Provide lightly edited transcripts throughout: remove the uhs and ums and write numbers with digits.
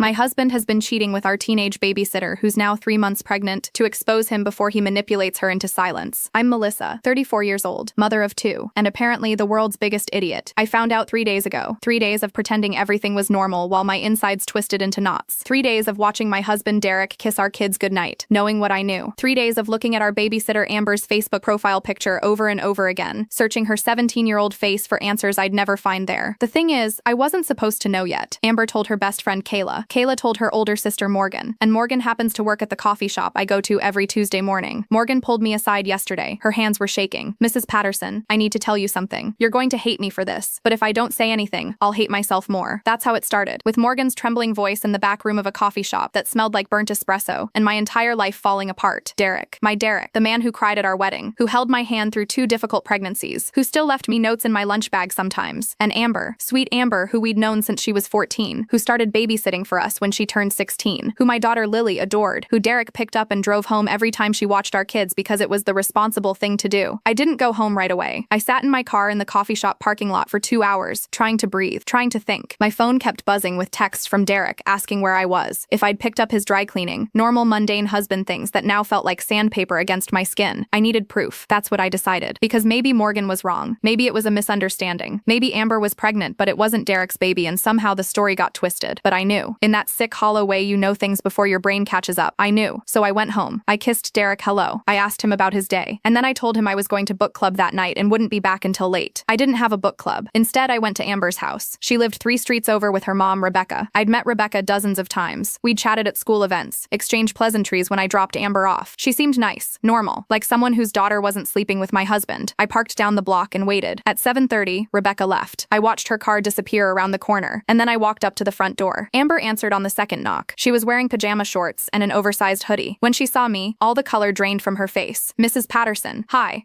My husband has been cheating with our teenage babysitter, who's now 3 months pregnant, to expose him before he manipulates her into silence. I'm Melissa, 34 years old, mother of 2, and apparently the world's biggest idiot. I found out 3 days ago. 3 days of pretending everything was normal while my insides twisted into knots. 3 days of watching my husband Derek kiss our kids goodnight, knowing what I knew. 3 days of looking at our babysitter Amber's Facebook profile picture over and over again, searching her 17-year-old face for answers I'd never find there. The thing is, I wasn't supposed to know yet. Amber told her best friend Kayla. Kayla told her older sister Morgan. And Morgan happens to work at the coffee shop I go to every Tuesday morning. Morgan pulled me aside yesterday. Her hands were shaking. "Mrs. Patterson, I need to tell you something. You're going to hate me for this, but if I don't say anything, I'll hate myself more." That's how it started, with Morgan's trembling voice in the back room of a coffee shop that smelled like burnt espresso, and my entire life falling apart. Derek. My Derek. The man who cried at our wedding, who held my hand through 2 difficult pregnancies, who still left me notes in my lunch bag sometimes. And Amber. Sweet Amber, who we'd known since she was 14, who started babysitting for us when she turned 16, who my daughter Lily adored, who Derek picked up and drove home every time she watched our kids because it was the responsible thing to do. I didn't go home right away. I sat in my car in the coffee shop parking lot for 2 hours, trying to breathe, trying to think. My phone kept buzzing with texts from Derek asking where I was, if I'd picked up his dry cleaning, normal mundane husband things that now felt like sandpaper against my skin. I needed proof. That's what I decided. Because maybe Morgan was wrong. Maybe it was a misunderstanding. Maybe Amber was pregnant, but it wasn't Derek's baby and somehow the story got twisted. But I knew. In that sick, hollow way you know things before your brain catches up. I knew. So I went home. I kissed Derek hello. I asked him about his day. And then I told him I was going to book club that night and wouldn't be back until late. I didn't have a book club. Instead, I went to Amber's house. She lived 3 streets over with her mom, Rebecca. I'd met Rebecca dozens of times. We'd chatted at school events, exchanged pleasantries when I dropped Amber off. She seemed nice, normal, like someone whose daughter wasn't sleeping with my husband. I parked down the block and waited. At 7:30, Rebecca left. I watched her car disappear around the corner, and then I walked up to the front door. Amber answered on the second knock. She was wearing pajama shorts and an oversized hoodie. When she saw me, all the color drained from her face. "Mrs. Patterson, hi.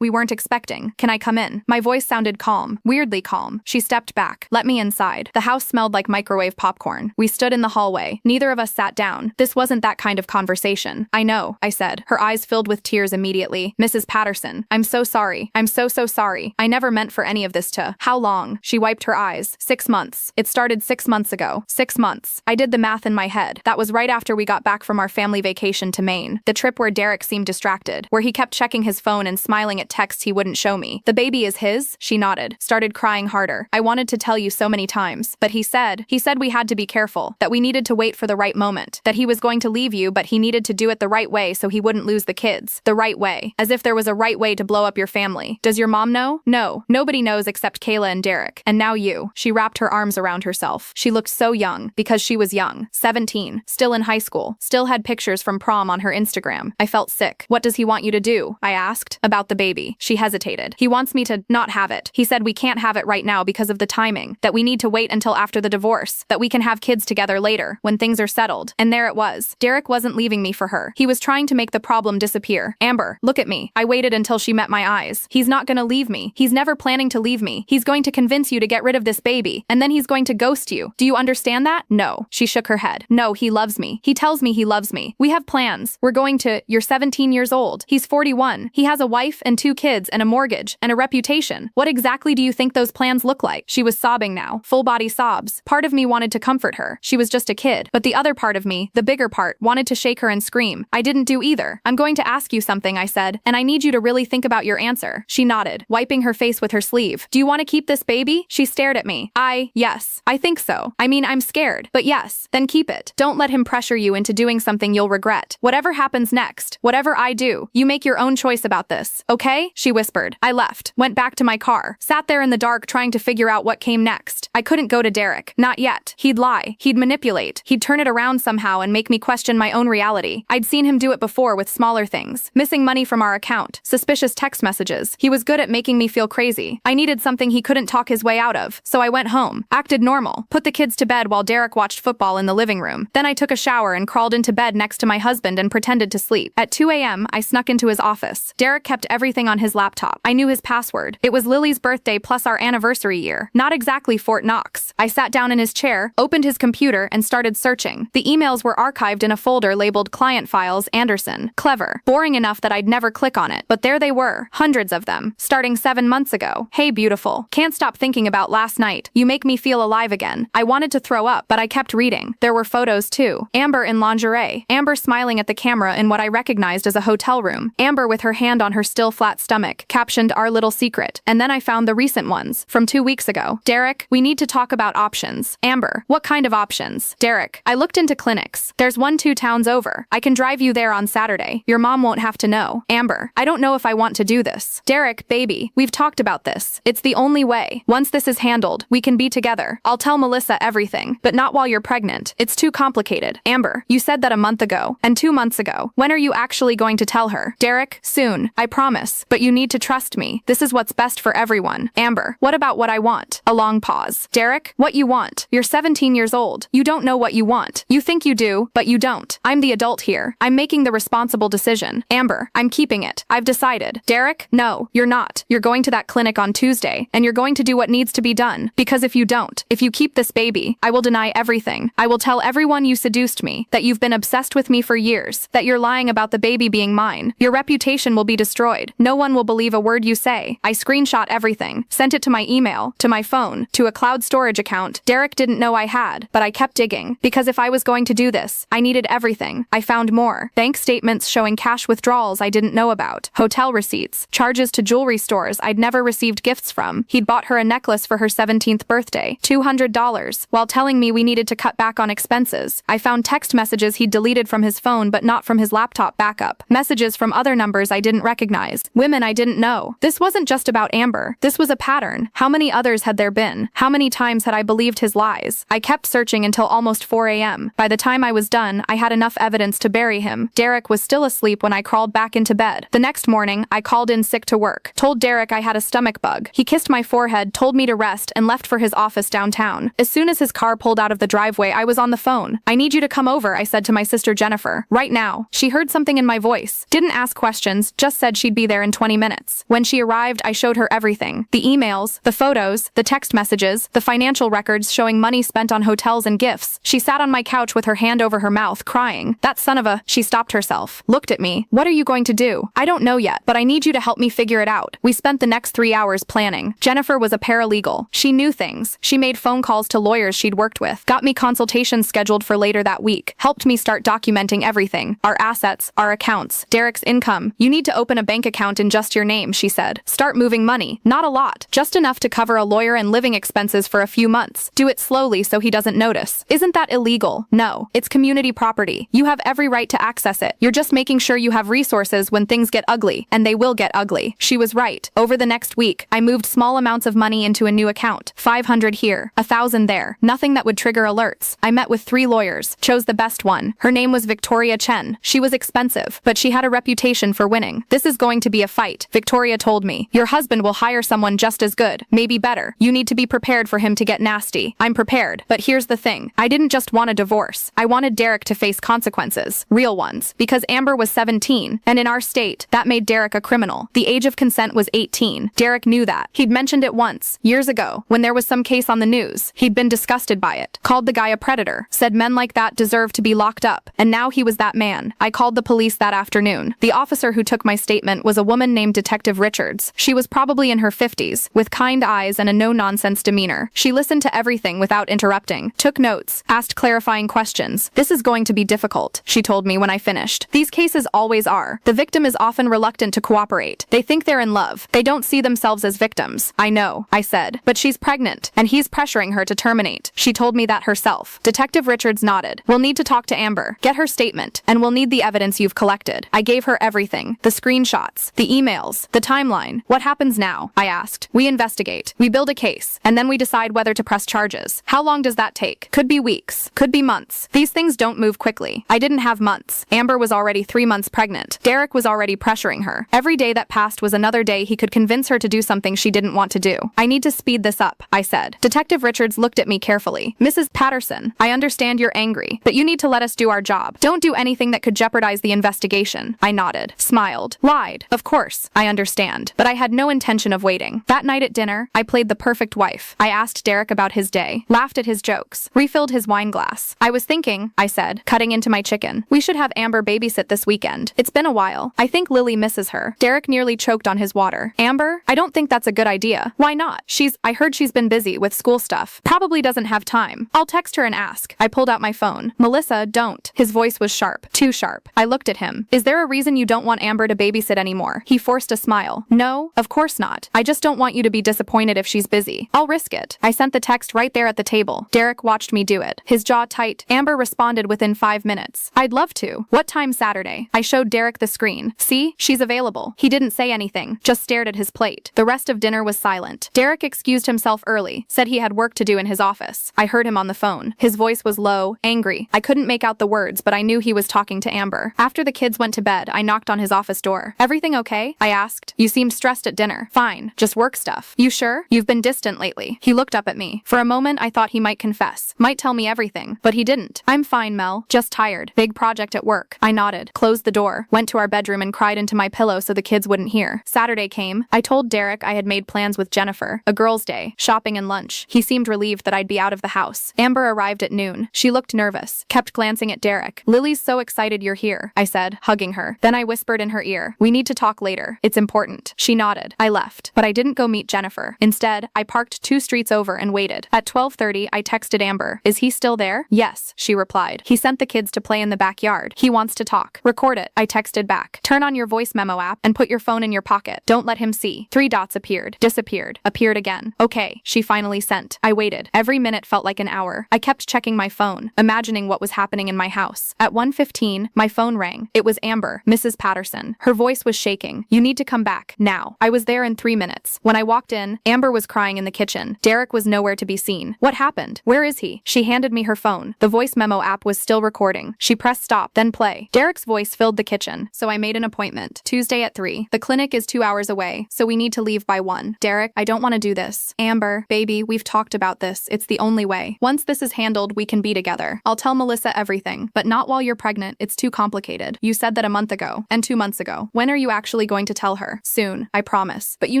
We weren't expecting. Can I come in?" My voice sounded calm, weirdly calm. She stepped back. "Let me inside." The house smelled like microwave popcorn. We stood in the hallway. Neither of us sat down. This wasn't that kind of conversation. "I know," I said. Her eyes filled with tears immediately. "Mrs. Patterson, I'm so sorry. I'm so sorry. I never meant for any of this to." "How long?" She wiped her eyes. 6 months. It started 6 months ago. 6 months. I did the math in my head. That was right after we got back from our family vacation to Maine. The trip where Derek seemed distracted, where he kept checking his phone and smiling at texts he wouldn't show me. "The baby is his?" She nodded, started crying harder. "I wanted to tell you so many times, but he said we had to be careful, that we needed to wait for the right moment, that he was going to leave you but he needed to do it the right way so he wouldn't lose the kids. The right way. As if there was a right way to blow up your family. Does your mom know?" "No. Nobody knows except Kayla and Derek. And now you." She wrapped her arms around herself. She looked so young, because she was young. 17. Still in high school. Still had pictures from prom on her Instagram. I felt sick. "What does he want you to do?" I asked. "About the baby." She hesitated. "He wants me to not have it. He said we can't have it right now because of the timing, that we need to wait until after the divorce, that we can have kids together later, when things are settled." And there it was. Derek wasn't leaving me for her. He was trying to make the problem disappear. "Amber, look at me." I waited until she met my eyes. "He's not gonna leave me. He's never planning to leave me. He's going to convince you to get rid of this baby, and then he's going to ghost you. Do you understand that?" "No." She shook her head. "No, he loves me. He tells me he loves me. We have plans. We're going to— You're 17 years old. He's 41. He has a wife and 2 kids and a mortgage and a reputation. What exactly do you think those plans look like?" She was sobbing now. Full body sobs. Part of me wanted to comfort her. She was just a kid. But the other part of me, the bigger part, wanted to shake her and scream. "I didn't do either. I'm going to ask you something," I said, "and I need you to really think about your answer." She nodded, wiping her face with her sleeve. "Do you want to keep this baby?" She stared at me. Yes. I think so. I mean, I'm scared. But yes. Then keep it. Don't let him pressure you into doing something you'll regret. Whatever happens next, whatever I do, you make your own choice about this. Okay? She whispered. I left, went back to my car, sat there in the dark trying to figure out what came next. I couldn't go to Derek. Not yet. He'd lie. He'd manipulate. He'd turn it around somehow and make me question my own reality. I'd seen him do it before with smaller things. Missing money from our account. Suspicious text messages. He was good at making me feel crazy. I needed something he couldn't talk his way out of. So I went home, acted normal, put the kids to bed while Derek watched football in the living room. Then I took a shower and crawled into bed next to my husband and pretended to sleep. At 2 a.m., I snuck into his office. Derek kept everything on his laptop. I knew his password. It was Lily's birthday plus our anniversary year. Not exactly Fort Knox. I sat down in his chair, opened his computer, and started searching. The emails were archived in a folder labeled Client Files Anderson. Clever. Boring enough that I'd never click on it. But there they were. Hundreds of them. Starting 7 months ago. Hey beautiful. Can't stop thinking about last night. You make me feel alive again. I wanted to throw up, but I kept kept reading. There were photos too. Amber in lingerie. Amber smiling at the camera in what I recognized as a hotel room. Amber with her hand on her still flat stomach, captioned "Our Little Secret." And then I found the recent ones, from 2 weeks ago. Derek, we need to talk about options. Amber, what kind of options? Derek, I looked into clinics. There's one 2 towns over. I can drive you there on Saturday. Your mom won't have to know. Amber, I don't know if I want to do this. Derek, baby, we've talked about this. It's the only way. Once this is handled, we can be together. I'll tell Melissa everything, but not while you're pregnant. It's too complicated. Amber, you said that a month ago, and 2 months ago. When are you actually going to tell her? Derek, soon. I promise. But you need to trust me. This is what's best for everyone. Amber, what about what I want? A long pause. Derek, what you want? You're 17 years old. You don't know what you want. You think you do, but you don't. I'm the adult here. I'm making the responsible decision. Amber, I'm keeping it. I've decided. Derek, no, you're not. You're going to that clinic on Tuesday, and you're going to do what needs to be done. Because if you don't, if you keep this baby, I will deny everything. I will tell everyone you seduced me, that you've been obsessed with me for years, that you're lying about the baby being mine. Your reputation will be destroyed. No one will believe a word you say. I screenshot everything, sent it to my email, to my phone, to a cloud storage account Derek didn't know I had, but I kept digging, because if I was going to do this, I needed everything. I found more. Bank statements showing cash withdrawals I didn't know about, hotel receipts, charges to jewelry stores I'd never received gifts from. He'd bought her a necklace for her 17th birthday, $200, while telling me we needed to cut back on expenses. I found text messages he'd deleted from his phone but not from his laptop backup, messages from other numbers I didn't recognize, women I didn't know. This wasn't just about Amber. This was a pattern. How many others had there been? How many times had I believed his lies? I kept searching until almost 4 a.m. By the time I was done, I had enough evidence to bury him. Derek was still asleep when I crawled back into bed. The next morning, I called in sick to work, told Derek I had a stomach bug. He kissed my forehead, told me to rest, and left for his office downtown. As soon as his car pulled out of the driveway, I was on the phone. I need you to come over, I said to my sister Jennifer. Right now. She heard something in my voice. Didn't ask questions, just said she'd be there in 20 minutes. When she arrived, I showed her everything. The emails, the photos, the text messages, the financial records showing money spent on hotels and gifts. She sat on my couch with her hand over her mouth, crying. That son of a... She stopped herself. Looked at me. What are you going to do? I don't know yet, but I need you to help me figure it out. We spent the next 3 hours planning. Jennifer was a paralegal. She knew things. She made phone calls to lawyers she'd worked with, got me consultations scheduled for later that week, helped me start documenting everything. Our assets, our accounts, Derek's income. You need to open a bank account in just your name, she said. Start moving money. Not a lot. Just enough to cover a lawyer and living expenses for a few months. Do it slowly so he doesn't notice. Isn't that illegal? No. It's community property. You have every right to access it. You're just making sure you have resources when things get ugly, and they will get ugly. She was right. Over the next week, I moved small amounts of money into a new account. 500 here, 1,000 there. Nothing that would trigger alerts. I met with 3 lawyers, chose the best one. Her name was Victoria Chen. She was expensive, but she had a reputation for winning. This is going to be a fight, Victoria told me. Your husband will hire someone just as good, maybe better. You need to be prepared for him to get nasty. I'm prepared, but here's the thing. I didn't just want a divorce. I wanted Derek to face consequences, real ones, because Amber was 17, and in our state, that made Derek a criminal. The age of consent was 18. Derek knew that. He'd mentioned it once, years ago, when there was some case on the news. He'd been disgusted by it, called the guy a predator, said men like that deserve to be locked up, and now he was that man. I called the police that afternoon. The officer who took my statement was a woman named Detective Richards. She was probably in her 50s, with kind eyes and a no-nonsense demeanor. She listened to everything without interrupting, took notes, asked clarifying questions. This is going to be difficult, she told me when I finished. These cases always are. The victim is often reluctant to cooperate. They think they're in love. They don't see themselves as victims. I know, I said, but she's pregnant, and he's pressuring her to terminate. She told me that herself. Detective Richards nodded. We'll need to talk to Amber, get her statement, and we'll need the evidence you've collected. I gave her everything. The screenshots, the emails, the timeline. What happens now? I asked. We investigate. We build a case, and then we decide whether to press charges. How long does that take? Could be weeks. Could be months. These things don't move quickly. I didn't have months. Amber was already 3 months pregnant. Derek was already pressuring her. Every day that passed was another day he could convince her to do something she didn't want to do. I need to speed this up, I said. Detective Richards looked at me carefully. Mrs. Patterson, I understand you're angry, but you need to let us do our job. Don't do anything that could jeopardize the investigation. I nodded, smiled, lied. Of course, I understand, but I had no intention of waiting. That night at dinner, I played the perfect wife. I asked Derek about his day, laughed at his jokes, refilled his wine glass. I was thinking, I said, cutting into my chicken, we should have Amber babysit this weekend. It's been a while. I think Lily misses her. Derek nearly choked on his water. Amber? I don't think that's a good idea. Why not? I heard she's been busy with school stuff. Probably doesn't have time. I'll I'll text her and ask. I pulled out my phone. Melissa, don't. His voice was sharp. Too sharp. I looked at him. Is there a reason you don't want Amber to babysit anymore? He forced a smile. No, of course not. I just don't want you to be disappointed if she's busy. I'll risk it. I sent the text right there at the table. Derek watched me do it. His jaw tight. Amber responded within 5 minutes. I'd love to. What time Saturday? I showed Derek the screen. See? She's available. He didn't say anything, just stared at his plate. The rest of dinner was silent. Derek excused himself early, said he had work to do in his office. I heard him on the phone. His voice was low, angry. I couldn't make out the words, but I knew he was talking to Amber. After the kids went to bed, I knocked on his office door. Everything okay? I asked. You seemed stressed at dinner. Fine. Just work stuff. You sure? You've been distant lately. He looked up at me. For a moment, I thought he might confess. Might tell me everything. But he didn't. I'm fine, Mel. Just tired. Big project at work. I nodded. Closed the door. Went to our bedroom and cried into my pillow so the kids wouldn't hear. Saturday came. I told Derek I had made plans with Jennifer. A girls' day. Shopping and lunch. He seemed relieved that I'd be out of the house. Amber arrived at noon. She looked nervous. Kept glancing at Derek. Lily's so excited you're here, I said, hugging her. Then I whispered in her ear. We need to talk later. It's important. She nodded. I left. But I didn't go meet Jennifer. Instead, I parked 2 streets over and waited. At 12:30, I texted Amber. Is he still there? Yes, she replied. He sent the kids to play in the backyard. He wants to talk. Record it. I texted back. Turn on your voice memo app and put your phone in your pocket. Don't let him see. 3 dots appeared. Disappeared. Appeared again. Okay, she finally sent. I waited. Every minute felt like an hour. I kept checking my phone, imagining what was happening in my house. At 1:15, my phone rang. It was Amber, Mrs. Patterson. Her voice was shaking. You need to come back. Now. I was there in 3 minutes. When I walked in, Amber was crying in the kitchen. Derek was nowhere to be seen. What happened? Where is he? She handed me her phone. The voice memo app was still recording. She pressed stop, then play. Derek's voice filled the kitchen, so I made an appointment. Tuesday at 3. The clinic is 2 hours away, so we need to leave by 1. Derek, I don't want to do this. Amber, baby, we've talked about this. It's the only way. Once this is handled, we can be together. I'll tell Melissa everything, but not while you're pregnant. It's too complicated. You said that a month ago, and 2 months ago. When are you actually going to tell her? Soon, I promise. But you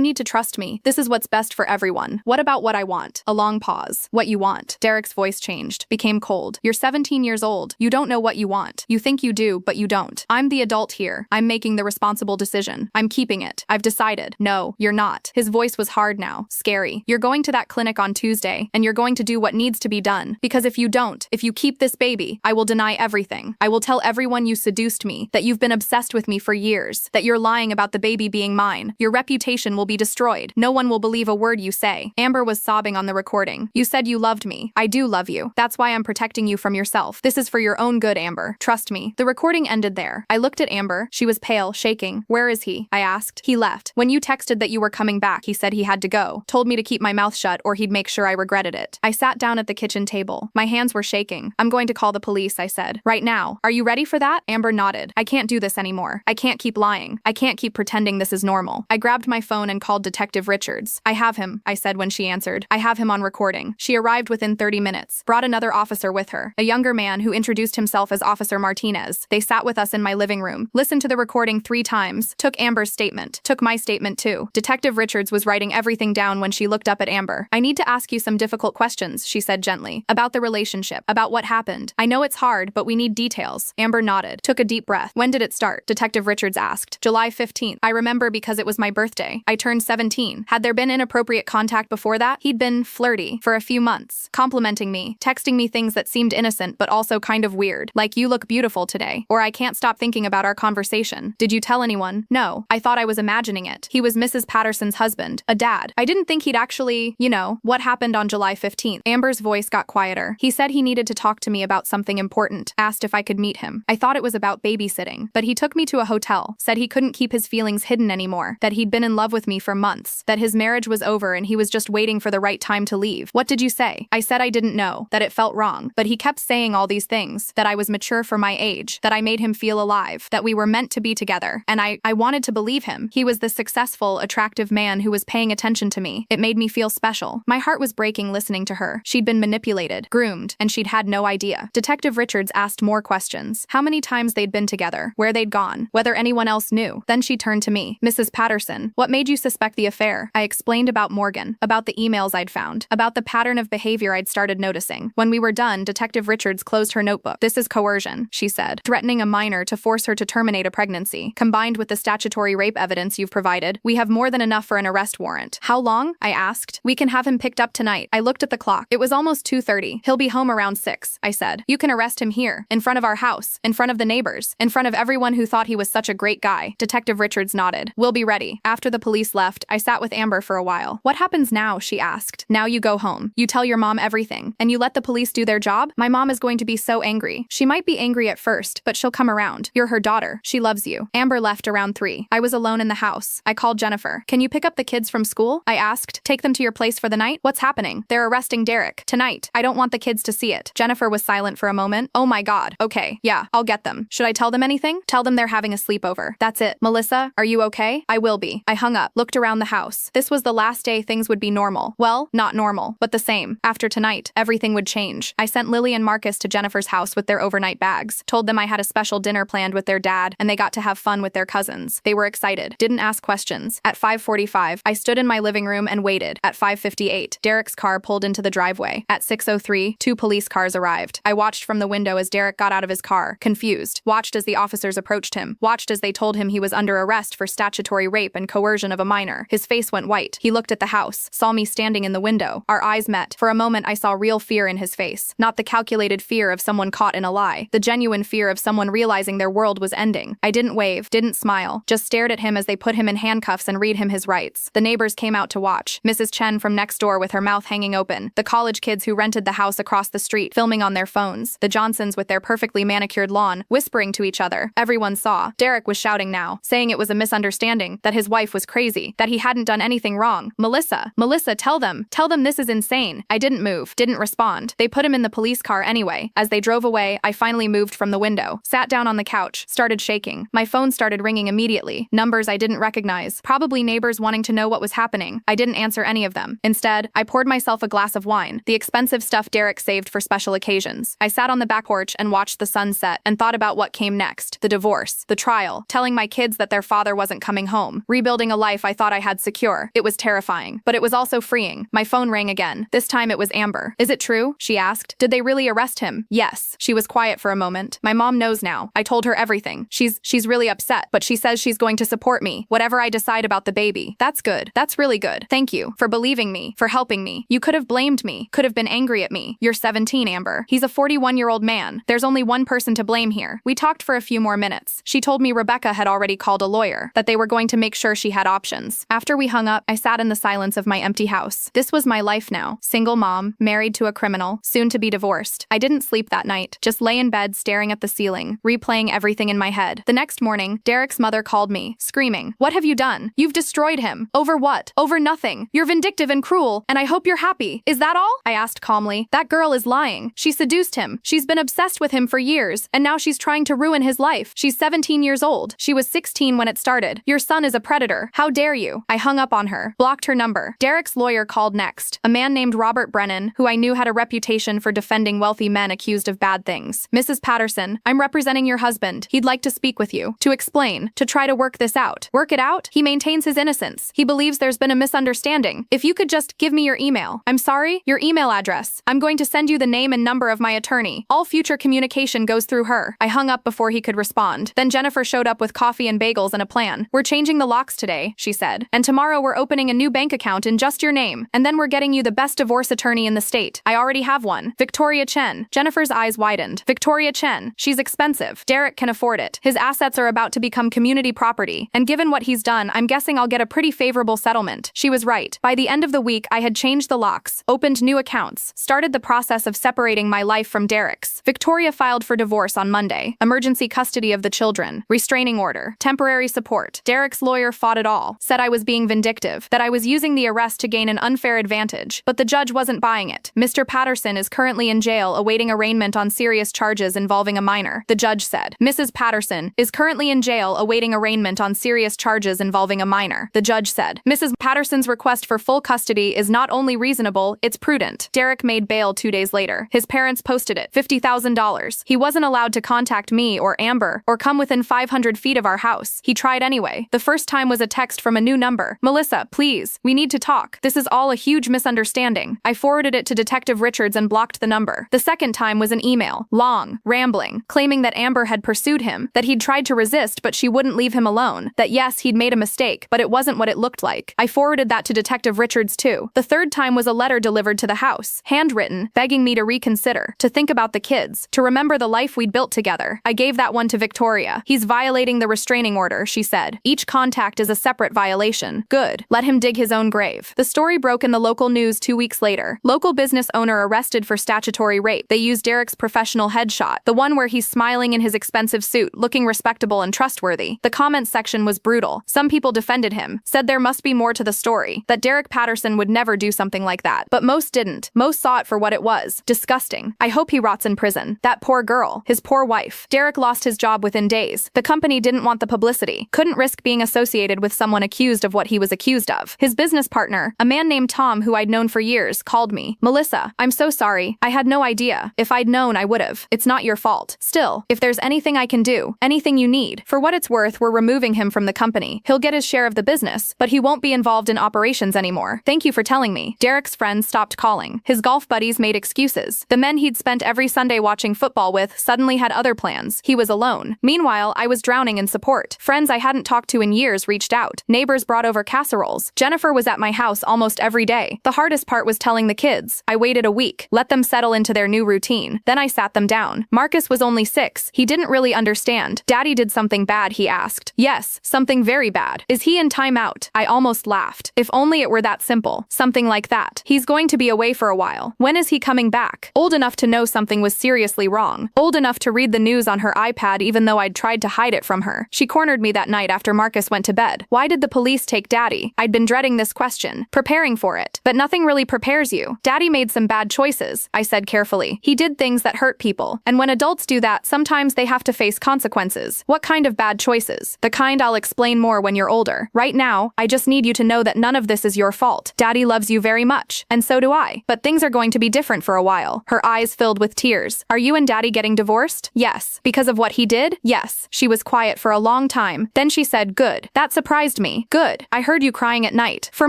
need to trust me. This is what's best for everyone. What about what I want? A long pause. What you want. Derek's voice changed, became cold. You're 17 years old. You don't know what you want. You think you do, but you don't. I'm the adult here. I'm making the responsible decision. I'm keeping it. I've decided. No, you're not. His voice was hard now, scary. You're going to that clinic on Tuesday, and you're going to do what needs to be done. Because if you don't, if you keep this baby, I will deny everything. I will tell everyone you seduced me, that you've been obsessed with me for years, that you're lying about the baby being mine. Your reputation will be destroyed. No one will believe a word you say. Amber was sobbing on the recording. You said you loved me. I do love you. That's why I'm protecting you from yourself. This is for your own good, Amber. Trust me. The recording ended there. I looked at Amber. She was pale, shaking. Where is he? I asked. He left. When you texted that you were coming back, he said he had to go. Told me to keep my mouth shut or he'd make sure I regretted it. I sat down at the kitchen table. My hands were shaking. I'm going to call the police, I said. Right now. Are you ready for that? Amber nodded. I can't do this anymore. I can't keep lying. I can't keep pretending this is normal. I grabbed my phone and called Detective Richards. I have him, I said when she answered. I have him on recording. She arrived within 30 minutes. Brought another officer with her. A younger man who introduced himself as Officer Martinez. They sat with us in my living room. Listened to the recording 3 times. Took Amber's statement. Took my statement too. Detective Richards was writing everything down when she looked up at Amber. I need to ask you some difficult questions, she said gently. About the relationship. About what happened. I know it's hard, but we need details. Amber nodded. Took a deep breath. When did it start? Detective Richards asked. July 15th. I remember because it was my birthday. I turned 17. Had there been inappropriate contact before that? He'd been flirty for a few months. Complimenting me. Texting me things that seemed innocent but also kind of weird. Like, you look beautiful today. Or I can't stop thinking about our conversation. Did you tell anyone? No. I thought I was imagining it. He was Mrs. Patterson's husband. A dad. I didn't think he'd actually, what happened on July 15th. Amber's voice got quieter. He said he needed to talk to me about something important. Asked if I could meet him. I thought it was about babysitting. But he took me to a hotel. Said he couldn't keep his feelings hidden anymore. That he'd been in love with me for months. That his marriage was over and he was just waiting for the right time to leave. What did you say? I said I didn't know. That it felt wrong. But he kept saying all these things. That I was mature for my age. That I made him feel alive. That we were meant to be together. And I wanted to believe him. He was the successful, attractive man who was paying attention to me. It made me feel special. My heart was breaking listening to her. She'd been manipulated, groomed, and she'd had no idea. Detective Richards asked more questions. How many times they'd been together, where they'd gone, whether anyone else knew. Then she turned to me. Mrs. Patterson, what made you suspect the affair? I explained about Morgan, about the emails I'd found, about the pattern of behavior I'd started noticing. When we were done, Detective Richards closed her notebook. This is coercion, she said, threatening a minor to force her to terminate a pregnancy. Combined with the statutory rape evidence you've provided, we have more than enough for an arrest warrant. How long? I asked. We can have him picked up tonight. I looked at the clock. It was almost 2:30. He'll be home around 6, I said. You can arrest him here, in front of our house, in front of the neighbors, in front of everyone who thought he was such a great guy. Detective Richards nodded. We'll be ready. After the police left, I sat with Amber for a while. What happens now? She asked. Now you go home. You tell your mom everything, and you let the police do their job? My mom is going to be so angry. She might be angry at first, but she'll come around. You're her daughter. She loves you. Amber left around 3. I was alone in the house. I called Jennifer. Can you pick up the kids from school? I asked. Take them to your place for the night? What's happening? They're arresting Derek. Tonight. I don't want the kids to see it. Jennifer was silent for a moment. Oh my God. Okay. Yeah, I'll get them. Should I tell them anything? Tell them they're having a sleepover. That's it. Melissa, are you okay? I will be. I hung up, looked around the house. This was the last day things would be normal. Well, not normal, but the same. After tonight, everything would change. I sent Lily and Marcus to Jennifer's house with their overnight bags. Told them I had a special dinner planned with their dad, and they got to have fun with their cousins. They were excited. Didn't ask questions. At 5:45, I stood in my living room and waited. At 5:58, Derek's car pulled into the driveway. At 6:03, 2 police cars arrived. I watched from the window as Derek got out of his car, confused. Watched as the officers approached him. Watched as they told him he was under arrest for statutory rape and coercion of a minor. His face went white. He looked at the house, saw me standing in the window. Our eyes met. For a moment, I saw real fear in his face. Not the calculated fear of someone caught in a lie. The genuine fear of someone realizing their world was ending. I didn't wave, didn't smile, just stared at him as they put him in handcuffs and read him his rights. The neighbors came out to watch. Mrs. Chen from next door with her mouth hanging open. The college kids who rented the house across the street filming on their phones. The Johnsons with their perfectly manicured lawn, whispering to each other. Everyone saw. Derek was shouting now, saying it was a misunderstanding, that his wife was crazy, that he hadn't done anything wrong. Melissa, tell them this is insane. I didn't move, didn't respond. They put him in the police car anyway. As they drove away, I finally moved from the window, sat down on the couch, started shaking. My phone started ringing immediately. Numbers I didn't recognize. Probably neighbors wanting to know what was happening. I didn't answer any of them. Instead, I poured myself a glass of wine, the expensive stuff Derek saved for special occasions. I sat on the back porch and watched the sun set and thought about what came next. The divorce, the trial, telling my kids that their father wasn't coming home, rebuilding a life I thought I had secure. It was terrifying, but it was also freeing. My phone rang again. This time it was Amber. Is it true? She asked. Did they really arrest him? Yes. She was quiet for a moment. My mom knows now. I told her everything. She's really upset, but she says she's going to support me, whatever I decide about the baby. That's good. That's really good. Thank you for believing me, for helping me. You could have blamed me, could have been angry at me. You're 17, Amber. He's a 41-year-old man. There's only one person to blame here. We talked for a few more minutes. She told me Rebecca had already called a lawyer, that they were going to make sure she had options. After we hung up, I sat in the silence of my empty house. This was my life now. Single mom, married to a criminal, soon to be divorced. I didn't sleep that night, just lay in bed staring at the ceiling, replaying everything in my head. The next morning, Derek's mother called me, screaming, "What have you done? You've destroyed him. Over what? Over nothing. You're vindictive and cruel, and I hope you're happy. Is that all?" I asked calmly. That girl is lying. She seduced him. She's been obsessed with him for years, and now she's trying to ruin his life. She's 17 years old. She was 16 when it started. Your son is a predator. How dare you? I hung up on her, blocked her number. Derek's lawyer called next, a man named Robert Brennan, who I knew had a reputation for defending wealthy men accused of bad things. "Mrs. Patterson, I'm representing your husband. He'd like to speak with you, to explain, to try to work this out." Work it out? He maintains his innocence. He believes there's been a misunderstanding. If you could just give me your email. I'm sorry? Your email address. I'm going to send you the name and number of my attorney. All future communication goes through her. I hung up before he could respond. Then Jennifer showed up with coffee and bagels and a plan. "We're changing the locks today," she said. "And tomorrow we're opening a new bank account in just your name. And then we're getting you the best divorce attorney in the state. I already have one. Victoria Chen." Jennifer's eyes widened. Victoria Chen. She's expensive. Derek can afford it. His assets are about to become community property. And given what he's done, I'm guessing I'll get a pretty favorable settlement. She was right. By the end of the week, I had changed the locks, opened new accounts, started the process of separating my life from Derek's. Victoria filed for divorce on Monday. Emergency custody of the children. Restraining order. Temporary support. Derek's lawyer fought it all. Said I was being vindictive. That I was using the arrest to gain an unfair advantage. But the judge wasn't buying it. Mr. Patterson is currently in jail awaiting arraignment on serious charges involving a minor. The judge said. Mrs. Patterson is currently in jail awaiting arraignment on serious charges involving a minor. The judge said. Mrs. Patterson's request for full custody is not only reasonable, it's prudent. Derek made bail 2 days later. His parents posted it. $50,000. He wasn't allowed to contact me or Amber or come within 500 feet of our house. He tried anyway. The first time was a text from a new number. "Melissa, please, we need to talk. This is all a huge misunderstanding." I forwarded it to Detective Richards and blocked the number. The second time was an email. Long, rambling, claiming that Amber had pursued him, that he'd tried to resist but she wouldn't leave him alone, that yes, he'd made a mistake, but it wasn't what it looked like. I forwarded that to Detective Richards too. The third time was a letter delivered to the house. notes, handwritten, begging me to reconsider, to think about the kids, to remember the life we'd built together. I gave that one to Victoria. He's violating the restraining order, she said. Each contact is a separate violation. Good. Let him dig his own grave. The story broke in the local news 2 weeks later. Local business owner arrested for statutory rape. They used Derek's professional headshot, the one where he's smiling in his expensive suit, looking respectable and trustworthy. The comments section was brutal. Some people defended him, said there must be more to the story, that Derek Patterson would never do something like that. But most didn't. Most saw it for what it was. Disgusting. I hope he rots in prison. That poor girl. His poor wife. Derek lost his job within days. The company didn't want the publicity. Couldn't risk being associated with someone accused of what he was accused of. His business partner, a man named Tom who I'd known for years, called me. Melissa, I'm so sorry. I had no idea. If I'd known, I would've. It's not your fault. Still, if there's anything I can do, anything you need, for what it's worth, we're removing him from the company. He'll get his share of the business, but he won't be involved in operations anymore. Thank you for telling me. Derek's friends stopped calling. His golf buddies made excuses. The men he'd spent every Sunday watching football with suddenly had other plans. He was alone. Meanwhile, I was drowning in support. Friends I hadn't talked to in years reached out. Neighbors brought over casseroles. Jennifer was at my house almost every day. The hardest part was telling the kids. I waited a week, let them settle into their new routine. Then I sat them down. Marcus was only 6. He didn't really understand. Daddy did something bad, he asked. Yes, something very bad. Is he in timeout? I almost laughed. If only it were that simple. Something like that. He's going to be away for a while. When is he coming back? Old enough to know something was seriously wrong. Old enough to read the news on her iPad even though I'd tried to hide it from her. She cornered me that night after Marcus went to bed. Why did the police take Daddy? I'd been dreading this question, preparing for it. But nothing really prepares you. Daddy made some bad choices, I said carefully. He did things that hurt people. And when adults do that, sometimes they have to face consequences. What kind of bad choices? The kind I'll explain more when you're older. Right now, I just need you to know that none of this is your fault. Daddy loves you very much, and so do I. But things are going to be different for a while. Her eyes filled with tears. Are you and Daddy getting divorced? Yes. Because of what he did? Yes. She was quiet for a long time. Then she said, good. That surprised me. Good. I heard you crying at night. For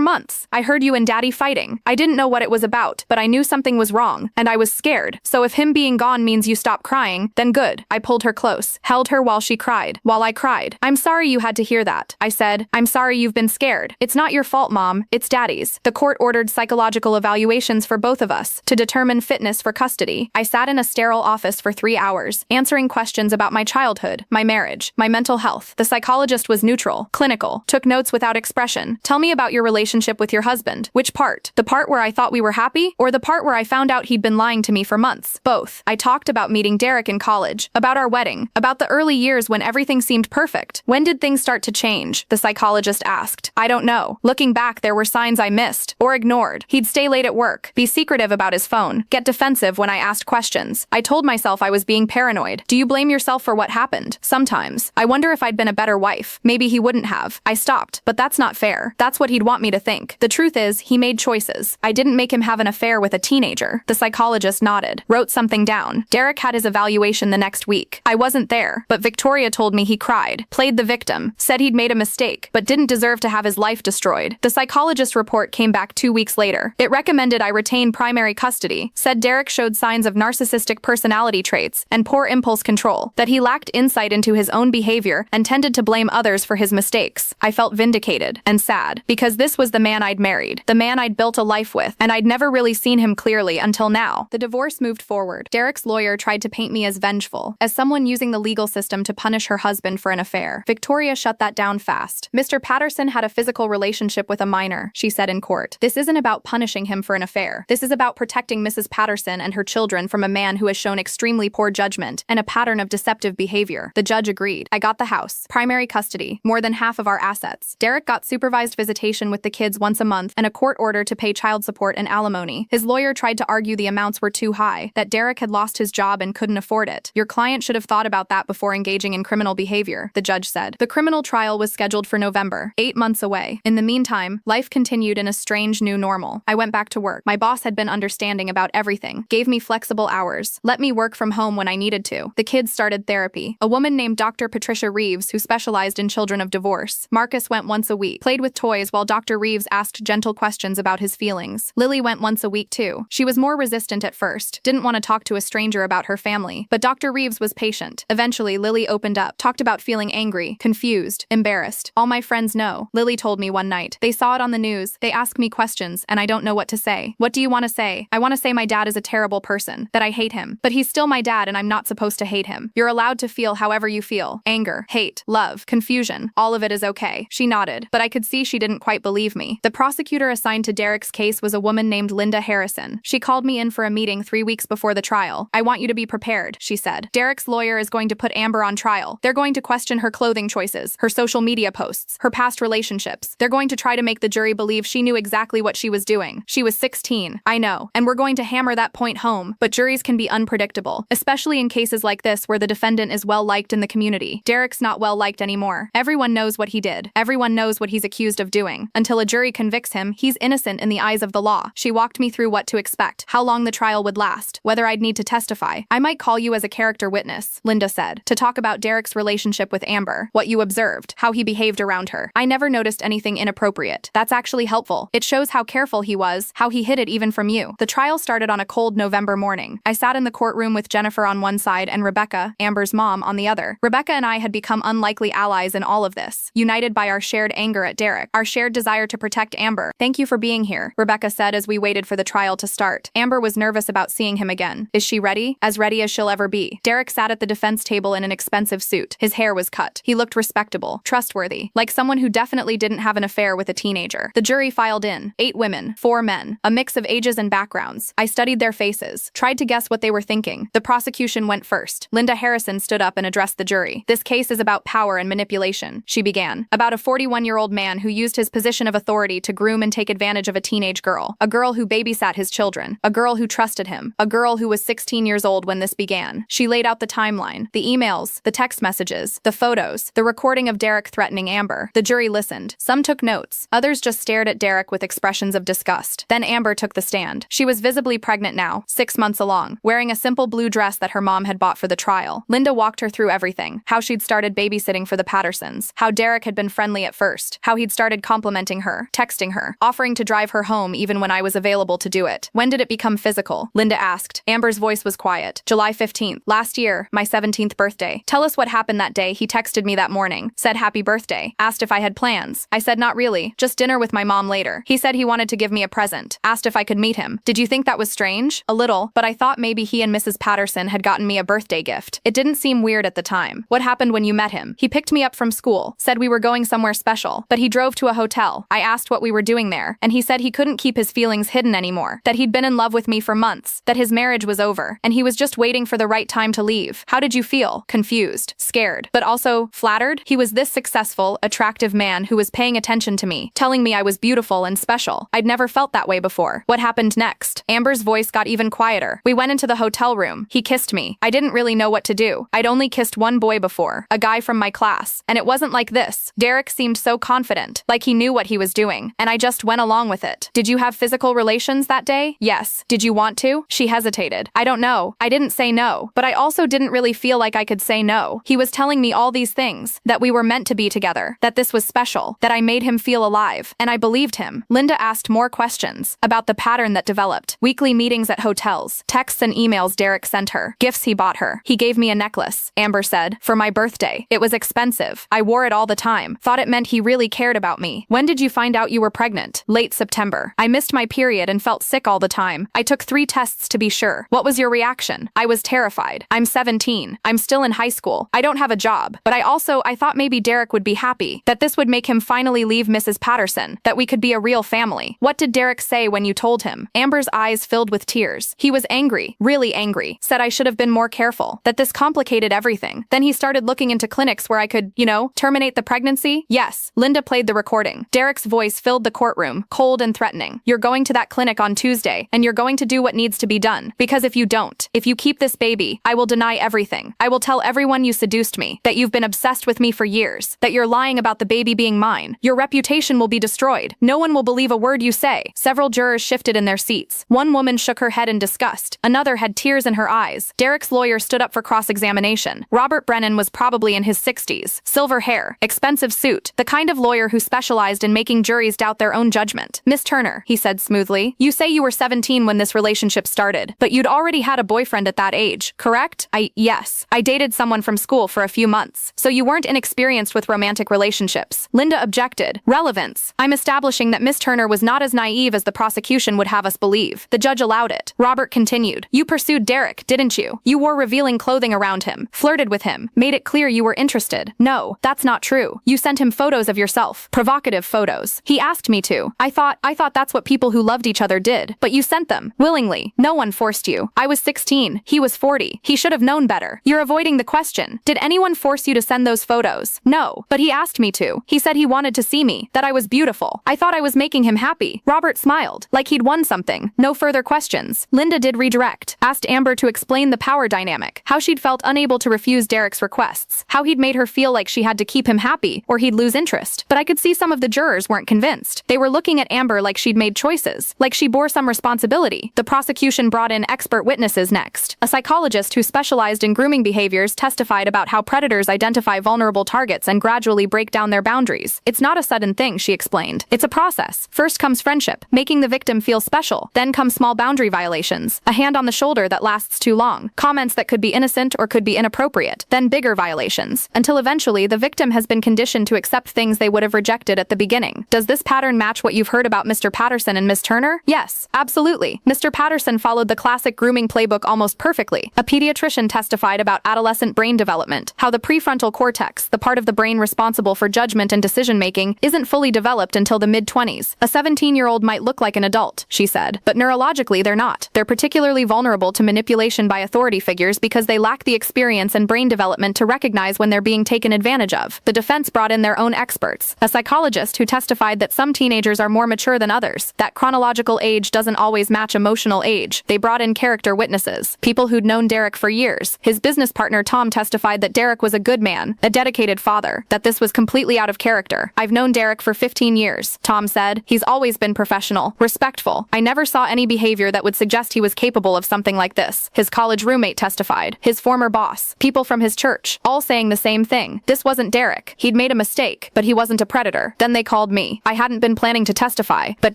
months. I heard you and Daddy fighting. I didn't know what it was about, but I knew something was wrong, and I was scared. So if him being gone means you stop crying, then good. I pulled her close, held her while she cried, while I cried. I'm sorry you had to hear that. I said, I'm sorry you've been scared. It's not your fault, Mom. It's Daddy's. The court ordered psychological evaluations for both of us to determine fitness for custody. I sat in a sterile office for 3 hours, answering questions about my childhood, my marriage, my mental health. The psychologist was neutral, clinical, took notes without expression. Tell me about your relationship with your husband. Which part? The part where I thought we were happy? Or the part where I found out he'd been lying to me for months? Both. I talked about meeting Derek in college, about our wedding, about the early years when everything seemed perfect. When did things start to change? The psychologist asked. I don't know. Looking back, there were signs I missed or ignored. He'd stay late at work, be secretive about his phone, get defensive when I asked questions. I told myself I was being paranoid. Do you blame yourself for what happened? Sometimes. I wonder if I'd been a better wife. Maybe he wouldn't have. I stopped, but that's not fair. That's what he'd want me to think. The truth is, he made choices. I didn't make him have an affair with a teenager. The psychologist nodded, wrote something down. Derek had his evaluation the next week. I wasn't there, but Victoria told me he cried, played the victim, said he'd made a mistake, but didn't deserve to have his life destroyed. The psychologist's report came back 2 weeks later. It recommended I retain primary custody, said Derek showed signs of narcissistic personality traits and poor impulse control, that he lacked insight into his own behavior and tended to blame others for his mistakes. I felt vindicated and sad, because this was the man I'd married, the man I'd built a life with, and I'd never really seen him clearly until now. The divorce moved forward. Derek's lawyer tried to paint me as vengeful, as someone using the legal system to punish her husband for an affair. Victoria shut that down fast. Mr. Patterson had a physical relationship with a minor, she said in court. This isn't about punishing him for an affair. This is about protecting Mrs. Patterson and her children from a man who has shown extremely poor judgment and a pattern of deceptive behavior. The judge agreed. I got the house, primary custody, more than half of our assets. Derek got supervised visitation with the kids once a month and a court order to pay child support and alimony. His lawyer tried to argue the amounts were too high, that Derek had lost his job and couldn't afford it. Your client should have thought about that before engaging in criminal behavior, the judge said. The criminal trial was scheduled for November, 8 months away. In the meantime, life continued in a strange new normal. I went back to work. My boss had been understanding about everything, gave me flexible hours, let me work from home when I needed to. The kids started therapy. A woman named Dr. Patricia Reeves, who specialized in children of divorce. Marcus went once a week, played with toys while Dr. Reeves asked gentle questions about his feelings. Lily went once a week too. She was more resistant at first, didn't want to talk to a stranger about her family, but Dr. Reeves was patient. Eventually, Lily opened up, talked about feeling angry, confused, embarrassed. All my friends know, Lily told me one night. They saw it on the news, they ask me questions, and I don't know what to say. What do you want want to say? I want to say my dad is a terrible person, that I hate him. But he's still my dad and I'm not supposed to hate him. You're allowed to feel however you feel. Anger, hate, love, confusion. All of it is okay. She nodded, but I could see she didn't quite believe me. The prosecutor assigned to Derek's case was a woman named Linda Harrison. She called me in for a meeting 3 weeks before the trial. I want you to be prepared, she said. Derek's lawyer is going to put Amber on trial. They're going to question her clothing choices, her social media posts, her past relationships. They're going to try to make the jury believe she knew exactly what she was doing. She was 16. I know. And we're going to hammer that point home. But juries can be unpredictable, especially in cases like this where the defendant is well-liked in the community. Derek's not well-liked anymore. Everyone knows what he did. Everyone knows what he's accused of doing. Until a jury convicts him, he's innocent in the eyes of the law. She walked me through what to expect, how long the trial would last, whether I'd need to testify. I might call you as a character witness, Linda said, to talk about Derek's relationship with Amber, what you observed, how he behaved around her. I never noticed anything inappropriate. That's actually helpful. It shows how careful he was, how he hid it even from you. The trial started on a cold November morning. I sat in the courtroom with Jennifer on one side and Rebecca, Amber's mom, on the other. Rebecca and I had become unlikely allies in all of this, united by our shared anger at Derek, our shared desire to protect Amber. Thank you for being here, Rebecca said as we waited for the trial to start. Amber was nervous about seeing him again. Is she ready? As ready as she'll ever be. Derek sat at the defense table in an expensive suit. His hair was cut. He looked respectable, trustworthy, like someone who definitely didn't have an affair with a teenager. The jury filed in. 8 women, 4 men, a mix of ages and backgrounds. I studied their faces, tried to guess what they were thinking. The prosecution went first. Linda Harrison stood up and addressed the jury. This case is about power and manipulation, she began. About a 41-year-old man who used his position of authority to groom and take advantage of a teenage girl. A girl who babysat his children. A girl who trusted him. A girl who was 16 years old when this began. She laid out the timeline, the emails, the text messages, the photos, the recording of Derek threatening Amber. The jury listened. Some took notes. Others just stared at Derek with expressions of disgust. Then Amber took the stand. She was visibly pregnant now, 6 months along, wearing a simple blue dress that her mom had bought for the trial. Linda walked her through everything. How she'd started babysitting for the Pattersons. How Derek had been friendly at first. How he'd started complimenting her, texting her, offering to drive her home even when I was available to do it. When did it become physical? Linda asked. Amber's voice was quiet. July 15th. Last year, my 17th birthday. Tell us what happened that day. He texted me that morning. Said happy birthday. Asked if I had plans. I said not really. Just dinner with my mom later. He said he wanted to give me a present. Asked if I could meet him. Did you think that was strange? A little, but I thought maybe he and Mrs. Patterson had gotten me a birthday gift. It didn't seem weird at the time. What happened when you met him? He picked me up from school. Said we were going somewhere special. But he drove to a hotel. I asked what we were doing there. And he said he couldn't keep his feelings hidden anymore. That he'd been in love with me for months. That his marriage was over. And he was just waiting for the right time to leave. How did you feel? Confused. Scared. But also flattered? He was this successful, attractive man who was paying attention to me. Telling me I was beautiful and special. I'd never felt that way before. What happened next? Amber's voice got even quieter. We went into the hotel room. He kissed me. I didn't really know what to do. I'd only kissed one boy before. A guy from my class. And it wasn't like this. Derek seemed so confident. Like he knew what he was doing. And I just went along with it. Did you have physical relations that day? Yes. Did you want to? She hesitated. I don't know. I didn't say no. But I also didn't really feel like I could say no. He was telling me all these things. That we were meant to be together. That this was special. That I made him feel alive. And I believed him. Linda asked more questions. About the pattern that developed. Weekly meetings at hotels. Texts and emails Derek sent her. Gifts he bought her. He gave me a necklace. Amber said. For my birthday. It was expensive. I wore it all the time. Thought it meant he really cared about me. When did you find out you were pregnant? Late September. I missed my period and felt sick all the time. I took 3 tests to be sure. What was your reaction? I was terrified. I'm 17. I'm still in high school. I don't have a job. But I thought maybe Derek would be happy. That this would make him finally leave Mrs. Patterson. That we could be a real family. What did Derek say when you told him? Amber's eyes filled with tears. He was angry. Really angry. Said I should have been more careful. That this complicated everything. Then he started looking into clinics where I could, terminate the pregnancy? Yes. Linda played the recording. Derek's voice filled the courtroom, cold and threatening. You're going to that clinic on Tuesday, and you're going to do what needs to be done. Because if you don't, if you keep this baby, I will deny everything. I will tell everyone you seduced me, that you've been obsessed with me for years, that you're lying about the baby being mine. Your reputation will be destroyed. No one will believe a word you say. Several jurors shifted in their seats. One woman shook her head in disgust. Another had tears in her eyes. Derek's lawyer stood up for cross-examination. Robert Brennan was probably in his 60s. Silver hair, expensive suit, the kind of lawyer who specialized in making juries doubt their own judgment. Miss Turner, he said smoothly, you say you were 17 when this relationship started, but you'd already had a boyfriend at that age, correct? Yes. I dated someone from school for a few months, so you weren't inexperienced with romantic relationships. Linda objected. Relevance. I'm establishing that Miss Turner was not as naive as the prosecution would would have us believe. The judge allowed it. Robert continued. You pursued Derek, didn't you? You wore revealing clothing around him, flirted with him, made it clear you were interested. No, that's not true. You sent him photos of yourself, provocative photos. He asked me to. I thought that's what people who loved each other did. But you sent them, willingly. No one forced you. I was 16. He was 40. He should have known better. You're avoiding the question. Did anyone force you to send those photos? No. But he asked me to. He said he wanted to see me, that I was beautiful. I thought I was making him happy. Robert smiled, like he'd won something. No further questions. Linda did redirect. Asked Amber to explain the power dynamic. How she'd felt unable to refuse Derek's requests. How he'd made her feel like she had to keep him happy, or he'd lose interest. But I could see some of the jurors weren't convinced. They were looking at Amber like she'd made choices, like she bore some responsibility. The prosecution brought in expert witnesses next. A psychologist who specialized in grooming behaviors testified about how predators identify vulnerable targets and gradually break down their boundaries. It's not a sudden thing, she explained. It's a process. First comes friendship, making the victim feel special. Then come small boundary violations, a hand on the shoulder that lasts too long, comments that could be innocent or could be inappropriate, then bigger violations, until eventually the victim has been conditioned to accept things they would have rejected at the beginning. Does this pattern match what you've heard about Mr. Patterson and Miss Turner? Yes, absolutely. Mr. Patterson followed the classic grooming playbook almost perfectly. A pediatrician testified about adolescent brain development, how the prefrontal cortex, the part of the brain responsible for judgment and decision-making, isn't fully developed until the mid-20s. A 17-year-old might look like an adult, she said, but neurologically they're not. They're particularly vulnerable to manipulation by authority figures because they lack the experience and brain development to recognize when they're being taken advantage of. The defense brought in their own experts, a psychologist who testified that some teenagers are more mature than others, that chronological age doesn't always match emotional age. They brought in character witnesses, people who'd known Derek for years. His business partner Tom testified that Derek was a good man, a dedicated father, that this was completely out of character. I've known Derek for 15 years, Tom said. He's always been professional, respectful. I never saw any behavior that would suggest he was capable of something like this. His college roommate testified, his former boss, people from his church, all saying the same thing. This wasn't Derek. He'd made a mistake, but he wasn't a predator. Then they called me. I hadn't been planning to testify, but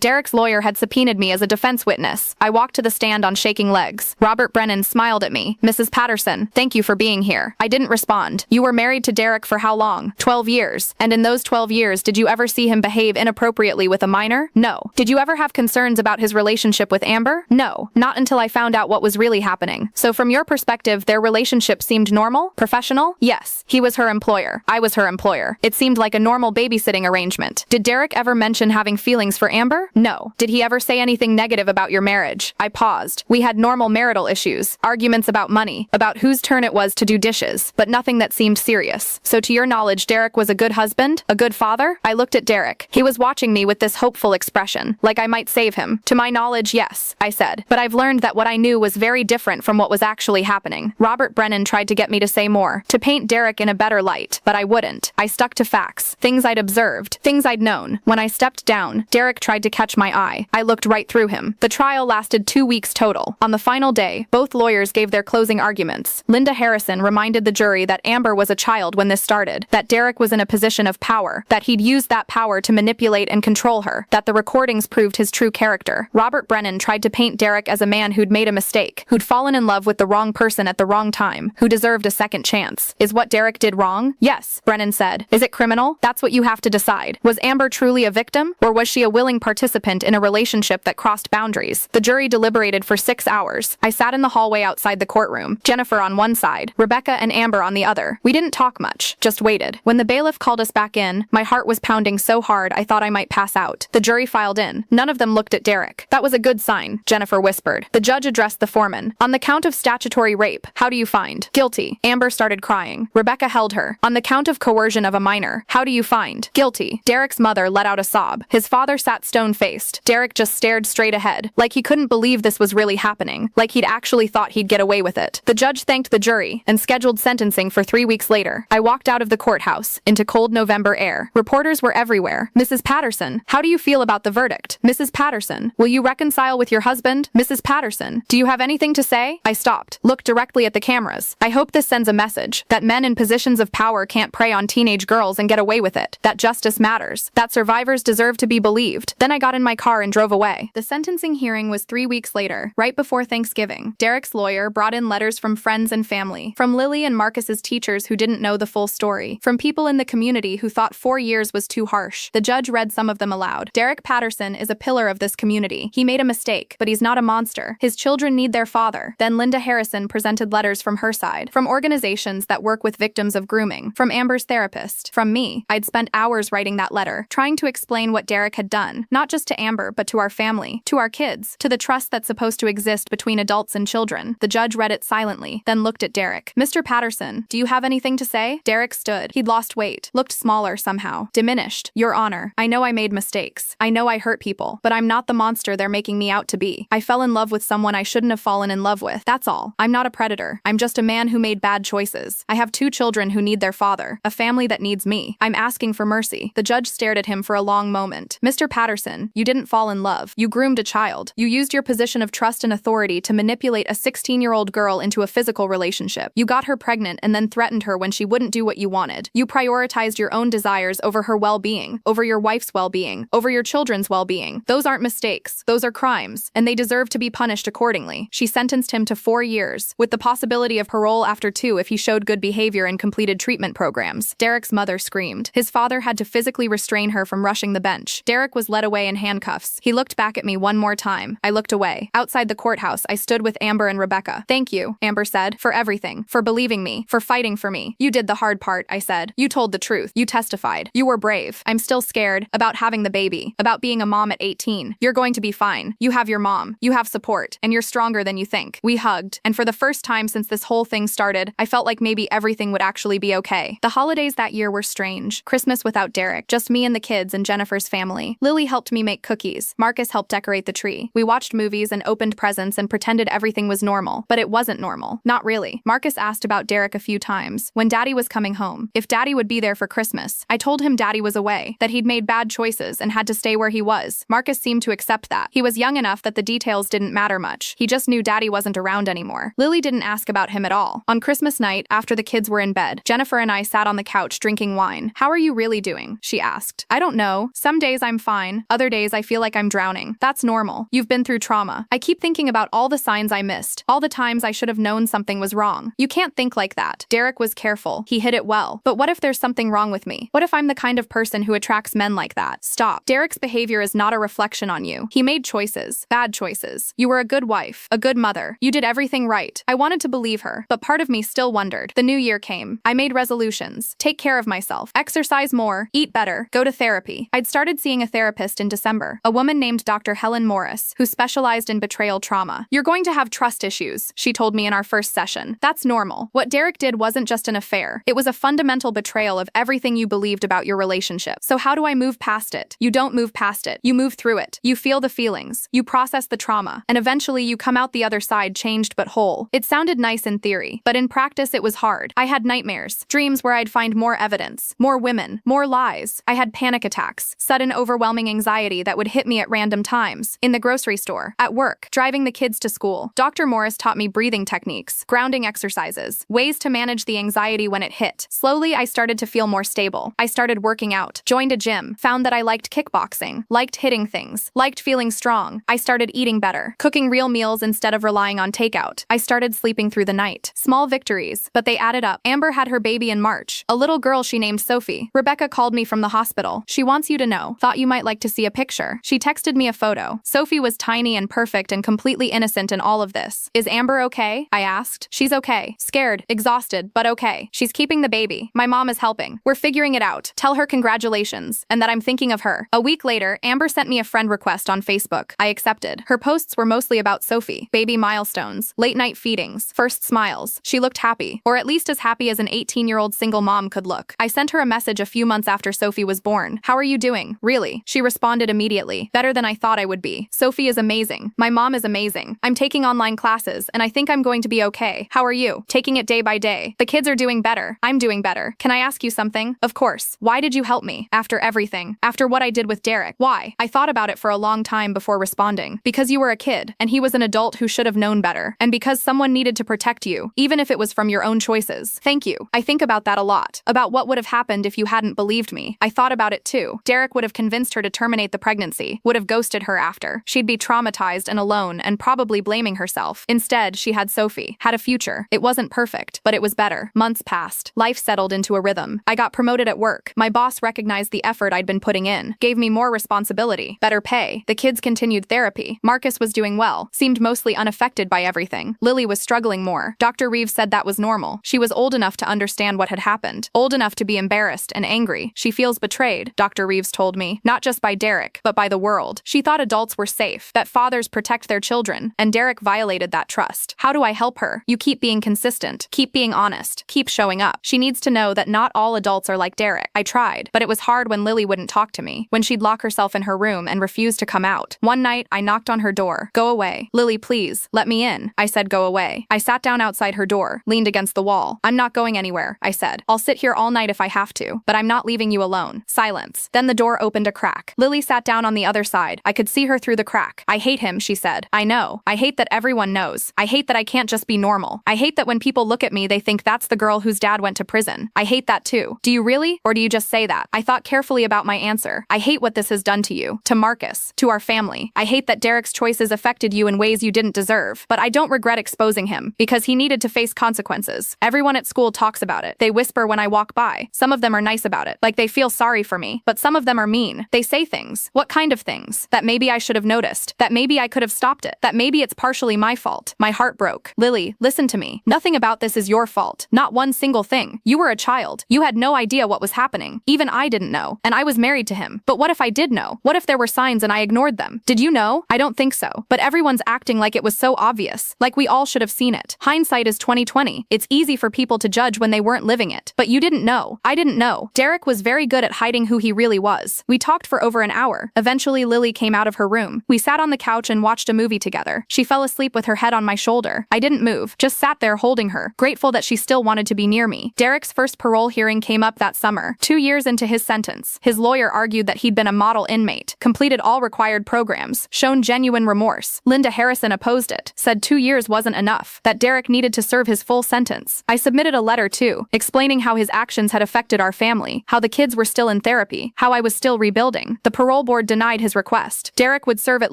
Derek's lawyer had subpoenaed me as a defense witness. I walked to the stand on shaking legs. Robert Brennan smiled at me. Mrs. Patterson, thank you for being here. I didn't respond. You were married to Derek for how long? 12 years. And in those 12 years, did you ever see him behave inappropriately with a minor? No. Did you ever have concerns about his relationship with Amber? No. Not until I found out what was really happening. So from your perspective, their relationship seemed normal? Professional? Yes. He was her employer. I was her employer. It seemed like a normal babysitting arrangement. Did Derek ever mention having feelings for Amber? No. Did he ever say anything negative about your marriage? I paused. We had normal marital issues, arguments about money, about whose turn it was to do dishes, but nothing that seemed serious. So to your knowledge, Derek was a good husband? A good father? I looked at Derek. He was watching me with this hopeful expression, like I might save him. To my knowledge, yes, I said. But I've learned that what I knew was very different from what was actually happening. Robert Brennan tried to get me to say more, to paint Derek in a better light, but I wouldn't. I stuck to facts, things I'd observed, things I'd known. When I stepped down, Derek tried to catch my eye. I looked right through him. The trial lasted 2 weeks total. On the final day, both lawyers gave their closing arguments. Linda Harrison reminded the jury that Amber was a child when this started, that Derek was in a position of power, that he'd used that power to manipulate and control her, that the recordings proved his true character. Robert Brennan tried to paint Derek as a man who'd made a mistake, who'd fallen in love with the wrong person at the wrong time, who deserved a second chance. Is what Derek did wrong? Yes, Brennan said. Is it criminal? That's what you have to decide. Was Amber truly a victim, or was she a willing participant in a relationship that crossed boundaries? The jury deliberated for 6 hours. I sat in the hallway outside the courtroom, Jennifer on one side, Rebecca and Amber on the other. We didn't talk much, just waited. When the bailiff called us back in, my heart was pounding so hard I thought I might pass out. The jury filed in. None of them looked at Derek. That was a good sign, Jennifer whispered. The judge addressed the foreman. On the count of statutory rape, how do you find? Guilty. Amber started crying. Rebecca held her. On the count of coercion of a minor, how do you find? Guilty. Derek's mother let out a sob. His father sat stone-faced. Derek just stared straight ahead, like he couldn't believe this was really happening, like he'd actually thought he'd get away with it. The judge thanked the jury and scheduled sentencing for 3 weeks later. I walked out of the courthouse into cold November air. Reporters were everywhere. Mrs. Patterson, how do you feel about the verdict? Mrs. Patterson, will you reconcile with your husband? Mrs. Patterson, do you have anything to say? I stopped, looked directly at the cameras. I hope this sends a message that men in positions of power can't prey on teenage girls and get away with it, that justice matters, that survivors deserve to be believed. Then I got in my car and drove away. The sentencing hearing was 3 weeks later, right before Thanksgiving. Derek's lawyer brought in letters from friends and family, from Lily and Marcus's teachers who didn't know the full story, from people in the community who thought 4 years was too harsh. The judge read some of them aloud. Derek Patterson is a pillar of this community. opportunity. He made a mistake, but he's not a monster. His children need their father. Then Linda Harrison presented letters from her side, from organizations that work with victims of grooming, from Amber's therapist, from me. I'd spent hours writing that letter, trying to explain what Derek had done, not just to Amber, but to our family, to our kids, to the trust that's supposed to exist between adults and children. The judge read it silently, then looked at Derek. Mr. Patterson, do you have anything to say? Derek stood. He'd lost weight, looked smaller somehow, diminished. Your Honor, I know I made mistakes. I know I hurt people, but I'm not the monster they're making me out to be. I fell in love with someone I shouldn't have fallen in love with. That's all. I'm not a predator. I'm just a man who made bad choices. I have 2 children who need their father, a family that needs me. I'm asking for mercy. The judge stared at him for a long moment. Mr. Patterson, you didn't fall in love. You groomed a child. You used your position of trust and authority to manipulate a 16-year-old girl into a physical relationship. You got her pregnant and then threatened her when she wouldn't do what you wanted. You prioritized your own desires over her well-being, over your wife's well-being, over your children's well-being. Those aren't mistakes. Those are crimes, and they deserve to be punished accordingly. She sentenced him to 4 years, with the possibility of parole after 2 if he showed good behavior and completed treatment programs. Derek's mother screamed. His father had to physically restrain her from rushing the bench. Derek was led away in handcuffs. He looked back at me one more time. I looked away. Outside the courthouse, I stood with Amber and Rebecca. Thank you, Amber said, for everything, for believing me, for fighting for me. You did the hard part, I said. You told the truth. You testified. You were brave. I'm still scared about having the baby, about being a mom at 18. You're going to be fine. You have your mom. You have support, and you're stronger than you think. We hugged, and for the first time since this whole thing started, I felt like maybe everything would actually be okay. The holidays that year were strange. Christmas without Derek, just me and the kids and Jennifer's family. Lily helped me make cookies. Marcus helped decorate the tree. We watched movies and opened presents and pretended everything was normal, but it wasn't normal. Not really. Marcus asked about Derek a few times, when Daddy was coming home, if Daddy would be there for Christmas. I told him Daddy was away, that he'd made bad choices and had to stay where he was. Marcus seemed to accept that. He was young enough that the details didn't matter much. He just knew Daddy wasn't around anymore. Lily didn't ask about him at all. On Christmas night, after the kids were in bed, Jennifer and I sat on the couch drinking wine. How are you really doing? She asked. I don't know. Some days I'm fine. Other days I feel like I'm drowning. That's normal. You've been through trauma. I keep thinking about all the signs I missed, all the times I should have known something was wrong. You can't think like that. Derek was careful. He hid it well. But what if there's something wrong with me? What if I'm the kind of person who attracts men like that? Stop. Derek's behavior is not a reflection on you. He made choices. Bad choices. You were a good wife. A good mother. You did everything right. I wanted to believe her, but part of me still wondered. The new year came. I made resolutions. Take care of myself. Exercise more. Eat better. Go to therapy. I'd started seeing a therapist in December, a woman named Dr. Helen Morris, who specialized in betrayal trauma. You're going to have trust issues, she told me in our first session. That's normal. What Derek did wasn't just an affair. It was a fundamental betrayal of everything you believed about your relationship. So how do I move past it? You don't move past it. You move through it. You feel the feelings. You process the trauma. And eventually you come out the other side changed but whole. It sounded nice in theory, but in practice it was hard. I had nightmares, dreams where I'd find more evidence, more women, more lies. I had panic attacks, sudden overwhelming anxiety that would hit me at random times, in the grocery store, at work, driving the kids to school. Dr. Morris taught me breathing techniques, grounding exercises, ways to manage the anxiety when it hit. Slowly, I started to feel more stable. I started working out, joined a gym, found that I liked kickboxing, liked hitting things, liked feeling strong. I started eating better, cooking real meals instead of relying on takeout. I started sleeping through the night. Small victories, but they added up. Amber had her baby in March, a little girl she named Sophie. Rebecca called me from the hospital. She wants you to know. Thought you might like to see a picture. She texted me a photo. Sophie was tiny and perfect and completely innocent in all of this. Is Amber okay? I asked. She's okay. Scared, exhausted, but okay. She's keeping the baby. My mom is helping. We're figuring it out. Tell her congratulations, and that I'm thinking of her. A week later, Amber sent me a friend request on Facebook. I accepted. Her posts were mostly about Sophie, baby milestones, late night feedings, first smiles. She looked happy, or at least as happy as an 18-year-old single mom could look. I sent her a message a few months after Sophie was born. How are you doing? Really? She responded immediately. Better than I thought I would be. Sophie is amazing. My mom is amazing. I'm taking online classes, and I think I'm going to be okay. How are you? Taking it day by day. The kids are doing better. I'm doing better. Can I ask you something? Of course. Why did you help me? After everything. After what I did with Derek. Why? I thought about it for a long time before responding. Because you were a kid, and he was an adult who should have known better. And because someone needed to protect you, even if it was from your own choices. Thank you. I think about that a lot. About what would have happened if you hadn't believed me. I thought about it too. Derek would have convinced her to terminate the pregnancy, would have ghosted her after. She'd be traumatized and alone and probably blaming herself. Instead, she had Sophie, had a future. It wasn't perfect, but it was better. Months passed. Life settled into a rhythm. I got promoted at work. My boss recognized the effort I'd been putting in, gave me more responsibility, better pay. The The kids continued therapy. Marcus was doing well, seemed mostly unaffected by everything. Lily was struggling more. Dr. Reeves said that was normal. She was old enough to understand what had happened, old enough to be embarrassed and angry. She feels betrayed, Dr. Reeves told me, not just by Derek, but by the world. She thought adults were safe, that fathers protect their children, and Derek violated that trust. How do I help her? You keep being consistent, keep being honest, keep showing up. She needs to know that not all adults are like Derek. I tried, but it was hard when Lily wouldn't talk to me, when she'd lock herself in her room and refuse to come out. One night, I knocked on her door. Go away. Lily, please, let me in. I said go away. I sat down outside her door, leaned against the wall. I'm not going anywhere, I said. I'll sit here all night if I have to, but I'm not leaving you alone. Silence. Then the door opened a crack. Lily sat down on the other side. I could see her through the crack. I hate him, she said. I know. I hate that everyone knows. I hate that I can't just be normal. I hate that when people look at me they think that's the girl whose dad went to prison. I hate that too. Do you really? Or do you just say that? I thought carefully about my answer. I hate what this has done to you, to Marcus, to our family. I hate that Derek's choices affected you in ways you didn't deserve. But I don't regret exposing him, because he needed to face consequences. Everyone at school talks about it. They whisper when I walk by. Some of them are nice about it, like they feel sorry for me. But some of them are mean. They say things. What kind of things? That maybe I should have noticed. That maybe I could have stopped it. That maybe it's partially my fault. My heart broke. Lily, listen to me. Nothing about this is your fault. Not one single thing. You were a child. You had no idea what was happening. Even I didn't know. And I was married to him. But what if I did know? What if there were signs and I ignored them? Did you know? I don't think so. But everyone's acting like it was so obvious. Like we all should have seen it. Hindsight is 20/20. It's easy for people to judge when they weren't living it. But you didn't know. I didn't know. Derek was very good at hiding who he really was. We talked for over an hour. Eventually, Lily came out of her room. We sat on the couch and watched a movie together. She fell asleep with her head on my shoulder. I didn't move, just sat there holding her, grateful that she still wanted to be near me. Derek's first parole hearing came up that summer, 2 years into his sentence. His lawyer argued that he'd been a model inmate, completed all required programs, shown genuine remorse. Linda Harrison opposed it, said 2 years wasn't enough, that Derek needed to serve his full sentence. I submitted a letter too, explaining how his actions had affected our family, how the kids were still in therapy, how I was still rebuilding. The parole board denied his request. Derek would serve at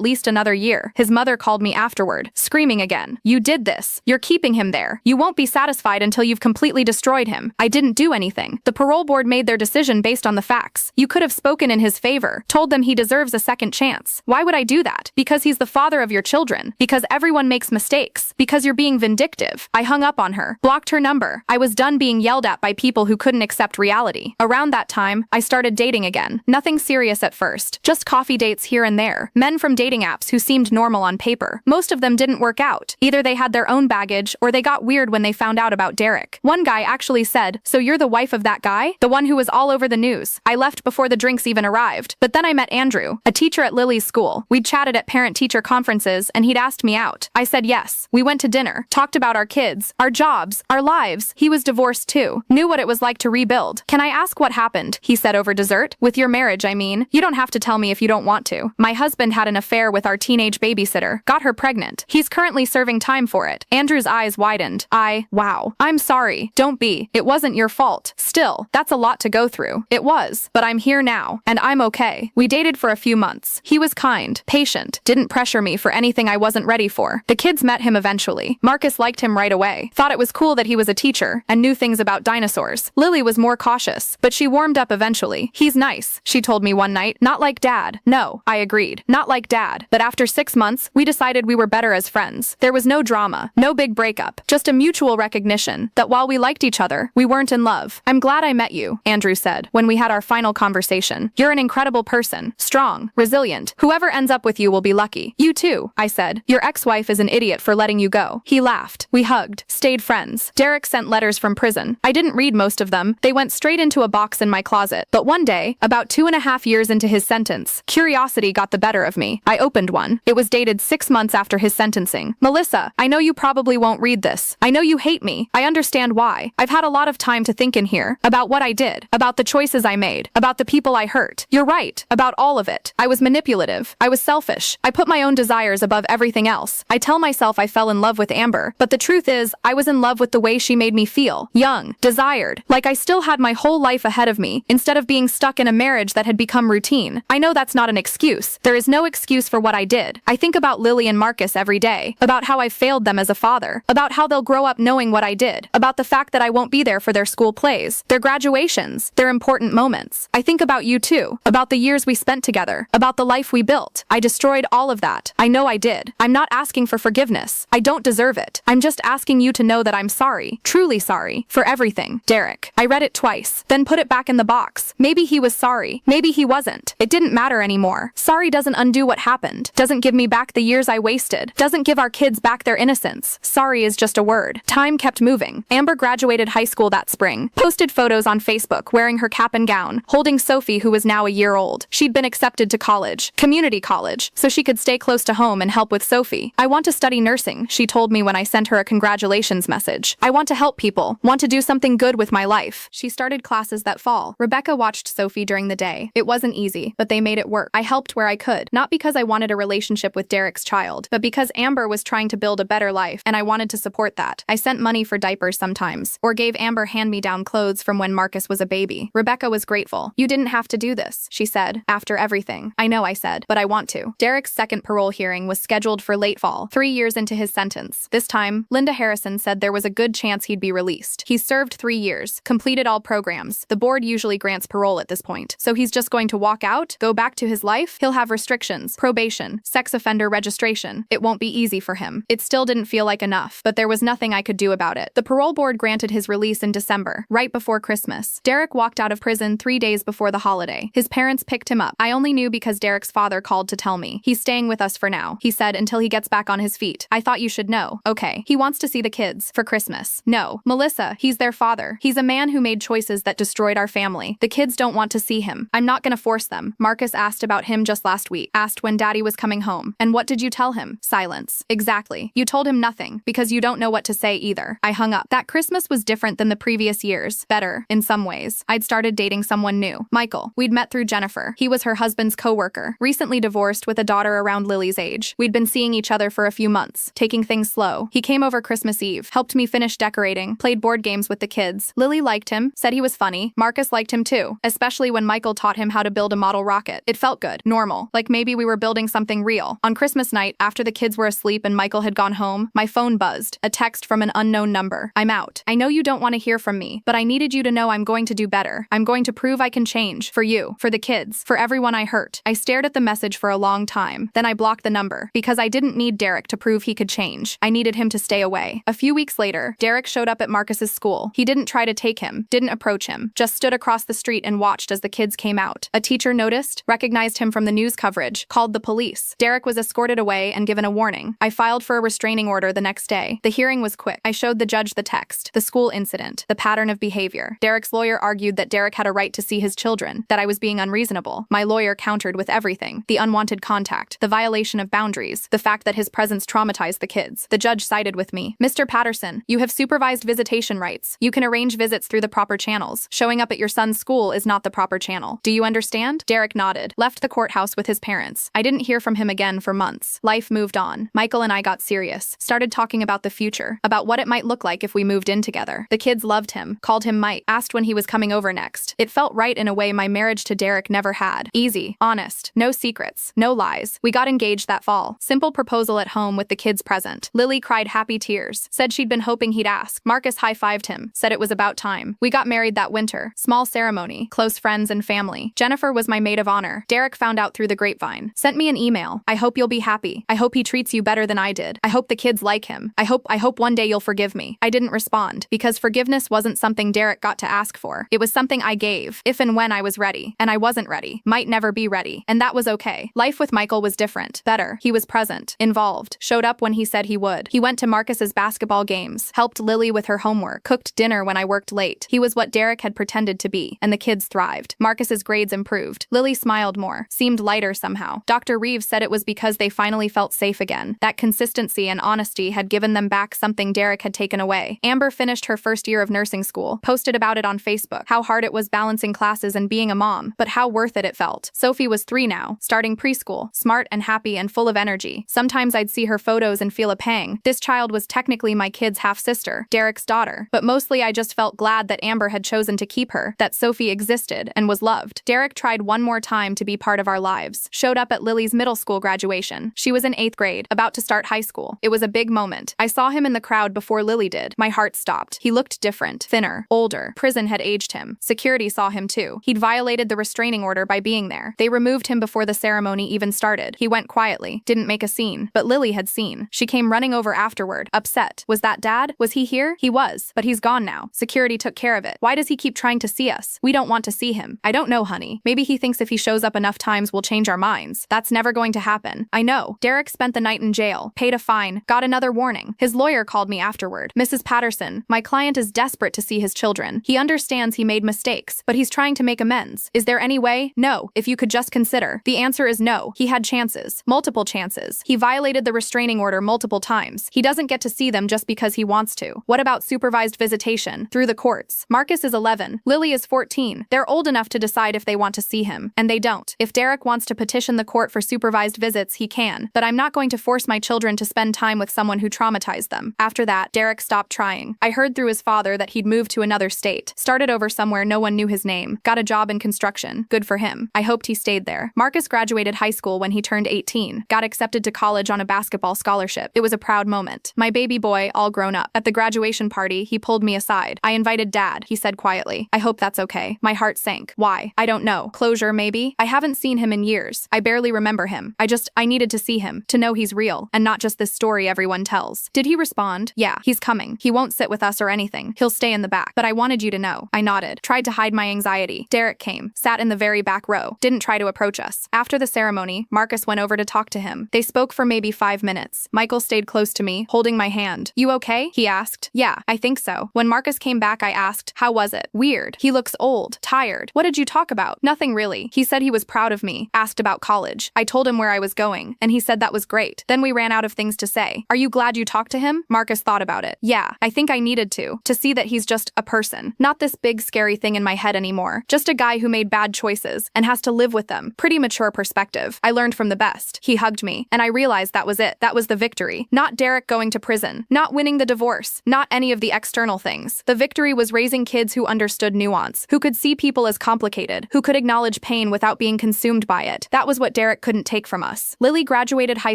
least another year. His mother called me afterward, screaming again. You did this. You're keeping him there. You won't be satisfied until you've completely destroyed him. I didn't do anything. The parole board made their decision based on the facts. You could have spoken in his favor, told them he deserves a second chance. Why would I do that? Because he's the father of your children. Because everyone makes mistakes. Because you're being vindictive. I hung up on her, blocked her number. I was done being yelled at by people who couldn't accept reality. Around that time, I started dating again. Nothing serious at first. Just coffee dates here and there. Men from dating apps who seemed normal on paper. Most of them didn't work out. Either they had their own baggage, or they got weird when they found out about Derek. One guy actually said, "So you're the wife of that guy? The one who was all over the news." I left before the drinks even arrived. But then I met Andrew, a teacher at Lily's school. We'd chatted at parent-teacher conferences, and he'd asked me out. I said yes. We went to dinner, talked about our kids, our jobs, our lives. He was divorced too. Knew what it was like to rebuild. "Can I ask what happened?" he said over dessert. "With your marriage, I mean. You don't have to tell me if you don't want to. My husband had an affair with our teenage babysitter. Got her pregnant. He's currently serving time for it." Andrew's eyes widened. Wow. I'm sorry. Don't be. It wasn't your fault. Still, that's a lot to go through. It was. But I'm here now. And I'm okay. We dated for a few months. He was kind, patient, didn't pressure me for anything I wasn't ready for. The kids met him eventually. Marcus liked him right away. Thought it was cool that he was a teacher and knew things about dinosaurs. Lily was more cautious, but she warmed up eventually. "He's nice," she told me one night. "Not like Dad." No, I agreed. Not like Dad. But after 6 months, we decided we were better as friends. There was no drama, no big breakup, just a mutual recognition that while we liked each other, we weren't in love. "I'm glad I met you," Andrew said when we had our final conversation. "You're an incredible person. Strong, resilient. Whoever ends up with you will be lucky." "You too," I said. "Your ex-wife is an idiot for letting you go." He laughed. We hugged, stayed friends. Derek sent letters from prison. I didn't read most of them. They went straight into a box in my closet. But one day, about 2.5 years into his sentence, curiosity got the better of me. I opened one. It was dated 6 months after his sentencing. "Melissa, I know you probably won't read this. I know you hate me. I understand why. I've had a lot of time to think in here. About what I did. About the choices I made. About the people I hurt. You're right. About all of it. I was manipulative. I was selfish. I put my own desires above everything else. I tell myself I fell in love with Amber. But the truth is, I was in love with the way she made me feel. Young. Desired. Like I still had my whole life ahead of me, instead of being stuck in a marriage that had become routine. I know that's not an excuse. There is no excuse for what I did. I think about Lily and Marcus every day. About how I failed them as a father. About how they'll grow up knowing what I did. About the fact that I won't be there for their school plays, their graduations, their important moments. I think about you too. About the years we spent together. About the life life we built. I destroyed all of that. I know I did. I'm not asking for forgiveness. I don't deserve it. I'm just asking you to know that I'm sorry, truly sorry, for everything. Derek. I read it twice, then put it back in the box. Maybe he was sorry. Maybe he wasn't. It didn't matter anymore. Sorry doesn't undo what happened. Doesn't give me back the years I wasted. Doesn't give our kids back their innocence. Sorry is just a word. Time kept moving. Amber graduated high school that spring. Posted photos on Facebook wearing her cap and gown, holding Sophie, who was now a year old. She'd been accepted to college, community college, so she could stay close to home and help with Sophie. I want to study nursing, she told me when I sent her a congratulations message. I want to help people, want to do something good with my life. She started classes that fall. Rebecca watched Sophie during the day. It wasn't easy, but they made it work. I helped where I could, not because I wanted a relationship with Derek's child, but because Amber was trying to build a better life, and I wanted to support that. I sent money for diapers sometimes, or gave Amber hand-me-down clothes from when Marcus was a baby. Rebecca was grateful. You didn't have to do this, she said, after everything. I know, I said, but I want to. Derek's second parole hearing was scheduled for late fall, 3 years into his sentence. This time, Linda Harrison said there was a good chance he'd be released. He's served 3 years, completed all programs. The board usually grants parole at this point. So he's just going to walk out, go back to his life? He'll have restrictions, probation, sex offender registration. It won't be easy for him. It still didn't feel like enough, but there was nothing I could do about it. The parole board granted his release in December, right before Christmas. Derek walked out of prison 3 days before the holiday. His parents picked him up. I only knew because Derek's father called to tell me. He's staying with us for now, he said, until he gets back on his feet. I thought you should know. Okay. He wants to see the kids for Christmas. No. Melissa, he's their father. He's a man who made choices that destroyed our family. The kids don't want to see him. I'm not gonna force them. Marcus asked about him just last week. Asked when Daddy was coming home. And what did you tell him? Silence. Exactly. You told him nothing, because you don't know what to say either. I hung up. That Christmas was different than the previous years. Better, in some ways. I'd started dating someone new. Michael. We'd met through Jennifer. He was her husband's co-worker. Recently divorced with a daughter around Lily's age. We'd been seeing each other for a few months, taking things slow. He came over Christmas Eve, helped me finish decorating, played board games with the kids. Lily liked him, said he was funny. Marcus liked him too, especially when Michael taught him how to build a model rocket. It felt good, normal, like maybe we were building something real. On Christmas night, after the kids were asleep and Michael had gone home, my phone buzzed. A text from an unknown number. I'm out. I know you don't want to hear from me, but I needed you to know I'm going to do better. I'm going to prove I can change. For you, for the kids, for everyone I hurt. I stared at the message for a long time. Then I blocked the number, because I didn't need Derek to prove he could change. I needed him to stay away. A few weeks later, Derek showed up at Marcus's school. He didn't try to take him, didn't approach him, just stood across the street and watched as the kids came out. A teacher noticed, recognized him from the news coverage, called the police. Derek was escorted away and given a warning. I filed for a restraining order the next day. The hearing was quick. I showed the judge the text, the school incident, the pattern of behavior. Derek's lawyer argued that Derek had a right to see his children, that I was being unreasonable. My lawyer countered with everything: the unwanted contact, the violation of boundaries, the fact that his presence traumatized the kids. The judge sided with me. Mr. Patterson, you have supervised visitation rights. You can arrange visits through the proper channels. Showing up at your son's school is not the proper channel. Do you understand? Derek nodded, left the courthouse with his parents. I didn't hear from him again for months. Life moved on. Michael and I got serious, started talking about the future, about what it might look like if we moved in together. The kids loved him, called him Mike, asked when he was coming over next. It felt right in a way my marriage to Derek never had. Easy, honest, no secrets, no lies. We got engaged that fall. Simple proposal at home with the kids present. Lily cried happy tears, said she'd been hoping he'd ask. Marcus high-fived him, said it was about time. We got married that winter. Small ceremony, close friends and family. Jennifer was my maid of honor. Derek found out through the grapevine. Sent me an email. I hope you'll be happy. I hope he treats you better than I did. I hope the kids like him. I hope one day you'll forgive me. I didn't respond, because forgiveness wasn't something Derek got to ask for. It was something I gave, if and when I was ready. And I wasn't ready. Might never be ready. And that was okay. Life with Michael was different. Better. He was present. Involved. Showed up when he said he would. He went to Marcus's basketball games. Helped Lily with her homework. Cooked dinner when I worked late. He was what Derek had pretended to be. And the kids thrived. Marcus's grades improved. Lily smiled more. Seemed lighter somehow. Dr. Reeves said it was because they finally felt safe again. That consistency and honesty had given them back something Derek had taken away. Amber finished her first year of nursing school. Posted about it on Facebook. How hard it was balancing classes and being a mom. But how worth it felt. Sophie was 3 now. Starting preschool. Smart and happy and full of energy. Sometimes I'd see her photos and feel a pang. This child was technically my kid's half-sister. Derek's daughter. But mostly I just felt glad that Amber had chosen to keep her. That Sophie existed and was loved. Derek tried one more time to be part of our lives. Showed up at Lily's middle school graduation. She was in 8th grade, about to start high school. It was a big moment. I saw him in the crowd before Lily did. My heart stopped. He looked different, thinner, older. Prison had aged him. Security saw him too. He'd violated the restraining order by being there. They removed him before before the ceremony even started. He went quietly, didn't make a scene, but Lily had seen. She came running over afterward, upset. Was that Dad? Was he here? He was, but he's gone now. Security took care of it. Why does he keep trying to see us? We don't want to see him. I don't know, honey. Maybe he thinks if he shows up enough times we'll change our minds. That's never going to happen. I know. Derek spent the night in jail, paid a fine, got another warning. His lawyer called me afterward. Mrs. Patterson, my client is desperate to see his children. He understands he made mistakes, but he's trying to make amends. Is there any way? No. If you could just consider. The answer is no. He had chances. Multiple chances. He violated the restraining order multiple times. He doesn't get to see them just because he wants to. What about supervised visitation? Through the courts. Marcus is 11. Lily is 14. They're old enough to decide if they want to see him. And they don't. If Derek wants to petition the court for supervised visits, he can. But I'm not going to force my children to spend time with someone who traumatized them. After that, Derek stopped trying. I heard through his father that he'd moved to another state. Started over somewhere no one knew his name. Got a job in construction. Good for him. I hoped he stayed there. Marcus graduated high school when he turned 18. Got accepted to college on a basketball scholarship. It was a proud moment. My baby boy, all grown up. At the graduation party, he pulled me aside. I invited Dad, he said quietly. I hope that's okay. My heart sank. Why? I don't know. Closure, maybe? I haven't seen him in years. I barely remember him. I needed to see him, to know he's real, and not just this story everyone tells. Did he respond? Yeah, he's coming. He won't sit with us or anything. He'll stay in the back. But I wanted you to know. I nodded. Tried to hide my anxiety. Derek came. Sat in the very back row. Didn't try to approach us. After the ceremony, Marcus went over to talk to him. They spoke for maybe 5 minutes. Michael stayed close to me, holding my hand. You okay? He asked. Yeah, I think so. When Marcus came back, I asked, how was it? Weird. He looks old. Tired. What did you talk about? Nothing really. He said he was proud of me. Asked about college. I told him where I was going, and he said that was great. Then we ran out of things to say. Are you glad you talked to him? Marcus thought about it. Yeah, I think I needed to see that he's just a person. Not this big scary thing in my head anymore. Just a guy who made bad choices and has to live with them. Pretty mature perspective. I learned from the best. He hugged me, and I realized that was it. That was the victory. Not Derek going to prison. Not winning the divorce. Not any of the external things. The victory was raising kids who understood nuance, who could see people as complicated, who could acknowledge pain without being consumed by it. That was what Derek couldn't take from us. Lily graduated high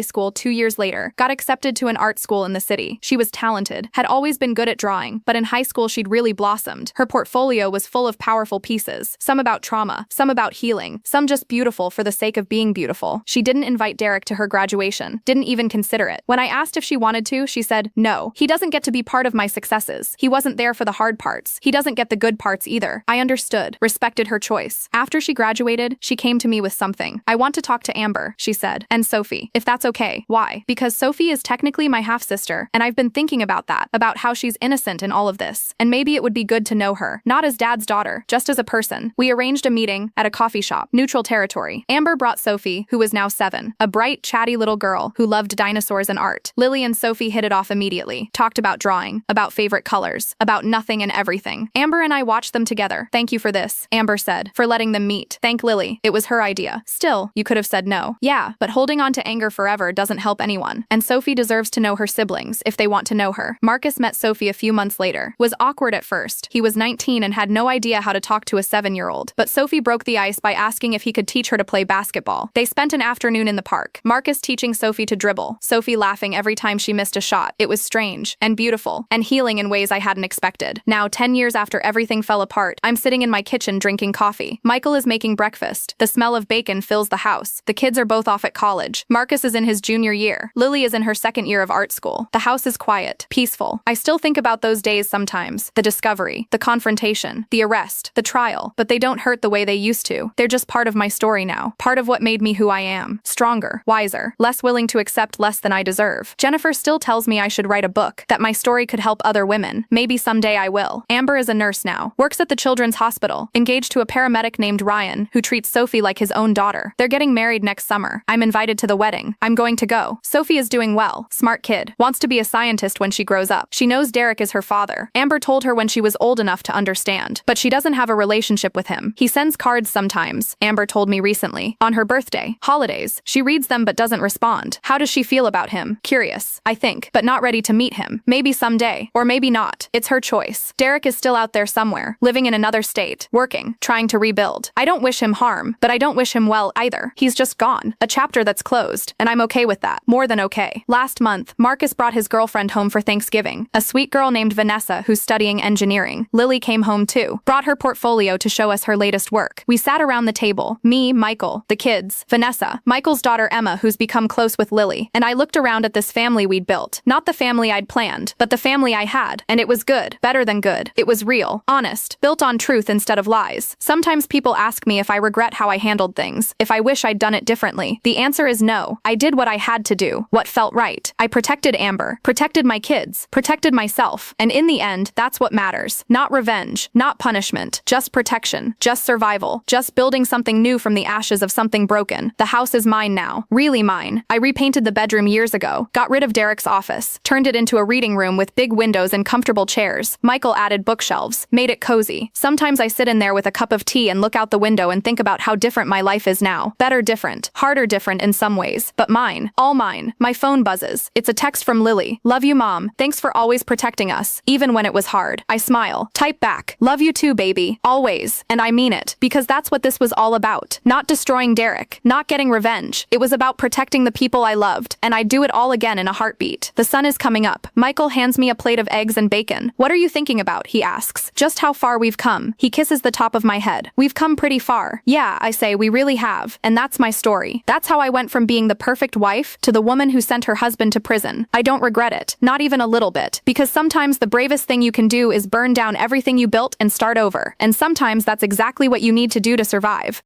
school 2 years later, got accepted to an art school in the city. She was talented, had always been good at drawing, but in high school she'd really blossomed. Her portfolio was full of powerful pieces, some about trauma, some about healing, some just beautiful for the sake of being beautiful. She didn't invite Derek to her graduation, didn't even consider it. When I asked if she wanted to, she said, no, he doesn't get to be part of my successes. He wasn't there for the hard parts. He doesn't get the good parts either. I understood, respected her choice. After she graduated, she came to me with something. I want to talk to Amber, she said, and Sophie, if that's okay. Why? Because Sophie is technically my half-sister, and I've been thinking about that, about how she's innocent in all of this, and maybe it would be good to know her, not as Dad's daughter, just as a person. We arranged a meeting at a coffee shop, neutral territory. Amber brought Sophie, who was now 7, a bright, chatty little girl who loved dinosaurs and art. Lily and Sophie hit it off immediately, talked about drawing, about favorite colors, about nothing and everything. Amber and I watched them together. Thank you for this, Amber said, for letting them meet. Thank Lily. It was her idea. Still, you could have said no. Yeah, but holding on to anger forever doesn't help anyone. And Sophie deserves to know her siblings, if they want to know her. Marcus met Sophie a few months later. Was awkward at first. He was 19 and had no idea how to talk to a 7-year-old. But Sophie broke the ice by asking if he could teach her to play basketball. They spent an afternoon in the park. Marcus teaching Sophie to dribble. Sophie laughing every time she missed a shot. It was strange, and beautiful, and healing in ways I hadn't expected. Now, 10 years after everything fell apart, I'm sitting in my kitchen drinking coffee. Michael is making breakfast. The smell of bacon fills the house. The kids are both off at college. Marcus is in his junior year. Lily is in her 2nd year of art school. The house is quiet, peaceful. I still think about those days sometimes. The discovery, the confrontation, the arrest, the trial, but they don't hurt the way they used to. They're just part of my story now. Part of what made me who I am. Stronger, wiser, less willing to accept less than I deserve. Jennifer still tells me I should write a book, that my story could help other women. Maybe someday I will. Amber is a nurse now, works at the children's hospital, engaged to a paramedic named Ryan, who treats Sophie like his own daughter. They're getting married next summer. I'm invited to the wedding. I'm going to go. Sophie is doing well. Smart kid. Wants to be a scientist when she grows up. She knows Derek is her father. Amber told her when she was old enough to understand, but she doesn't have a relationship with him. He sends cards sometimes, Amber told me recently. On her birthday, holidays. She reads them but doesn't respond. How does she feel about him? Curious, I think, but not ready to meet him. Maybe someday, or maybe not. It's her choice. Derek is still out there somewhere, living in another state, working, trying to rebuild. I don't wish him harm, but I don't wish him well either. He's just gone. A chapter that's closed, and I'm okay with that. More than okay. Last month, Marcus brought his girlfriend home for Thanksgiving, a sweet girl named Vanessa who's studying engineering. Lily came home too, brought her portfolio to show us her latest work. We sat around the table, me, Michael, Michael, the kids, Vanessa, Michael's daughter Emma, who's become close with Lily, and I looked around at this family we'd built. Not the family I'd planned, but the family I had, and it was good, better than good. It was real, honest, built on truth instead of lies. Sometimes people ask me if I regret how I handled things, if I wish I'd done it differently. The answer is no. I did what I had to do, what felt right. I protected Amber, protected my kids, protected myself, and in the end, that's what matters. Not revenge, not punishment, just protection, just survival, just building something new from the ashes of something broken. The house is mine now, really mine. I repainted the bedroom years ago, got rid of Derek's office, turned it into a reading room with big windows and comfortable chairs. Michael added bookshelves, made it cozy. Sometimes I sit in there with a cup of tea and look out the window and think about how different my life is now. Better different, harder different in some ways, but mine, all mine. My phone buzzes. It's a text from Lily. Love you, Mom. Thanks for always protecting us, even when it was hard. I smile. Type back. Love you too, baby. Always. And I mean it, because that's what this was all about. Not destroying Derek, not getting revenge. It was about protecting the people I loved, and I'd do it all again in a heartbeat. The sun is coming up. Michael hands me a plate of eggs and bacon. What are you thinking about? He asks. Just how far we've come. He kisses the top of my head. We've come pretty far. Yeah, I say, we really have. And that's my story. That's how I went from being the perfect wife to the woman who sent her husband to prison. I don't regret it. Not even a little bit. Because sometimes the bravest thing you can do is burn down everything you built and start over. And sometimes that's exactly what you need to do to survive.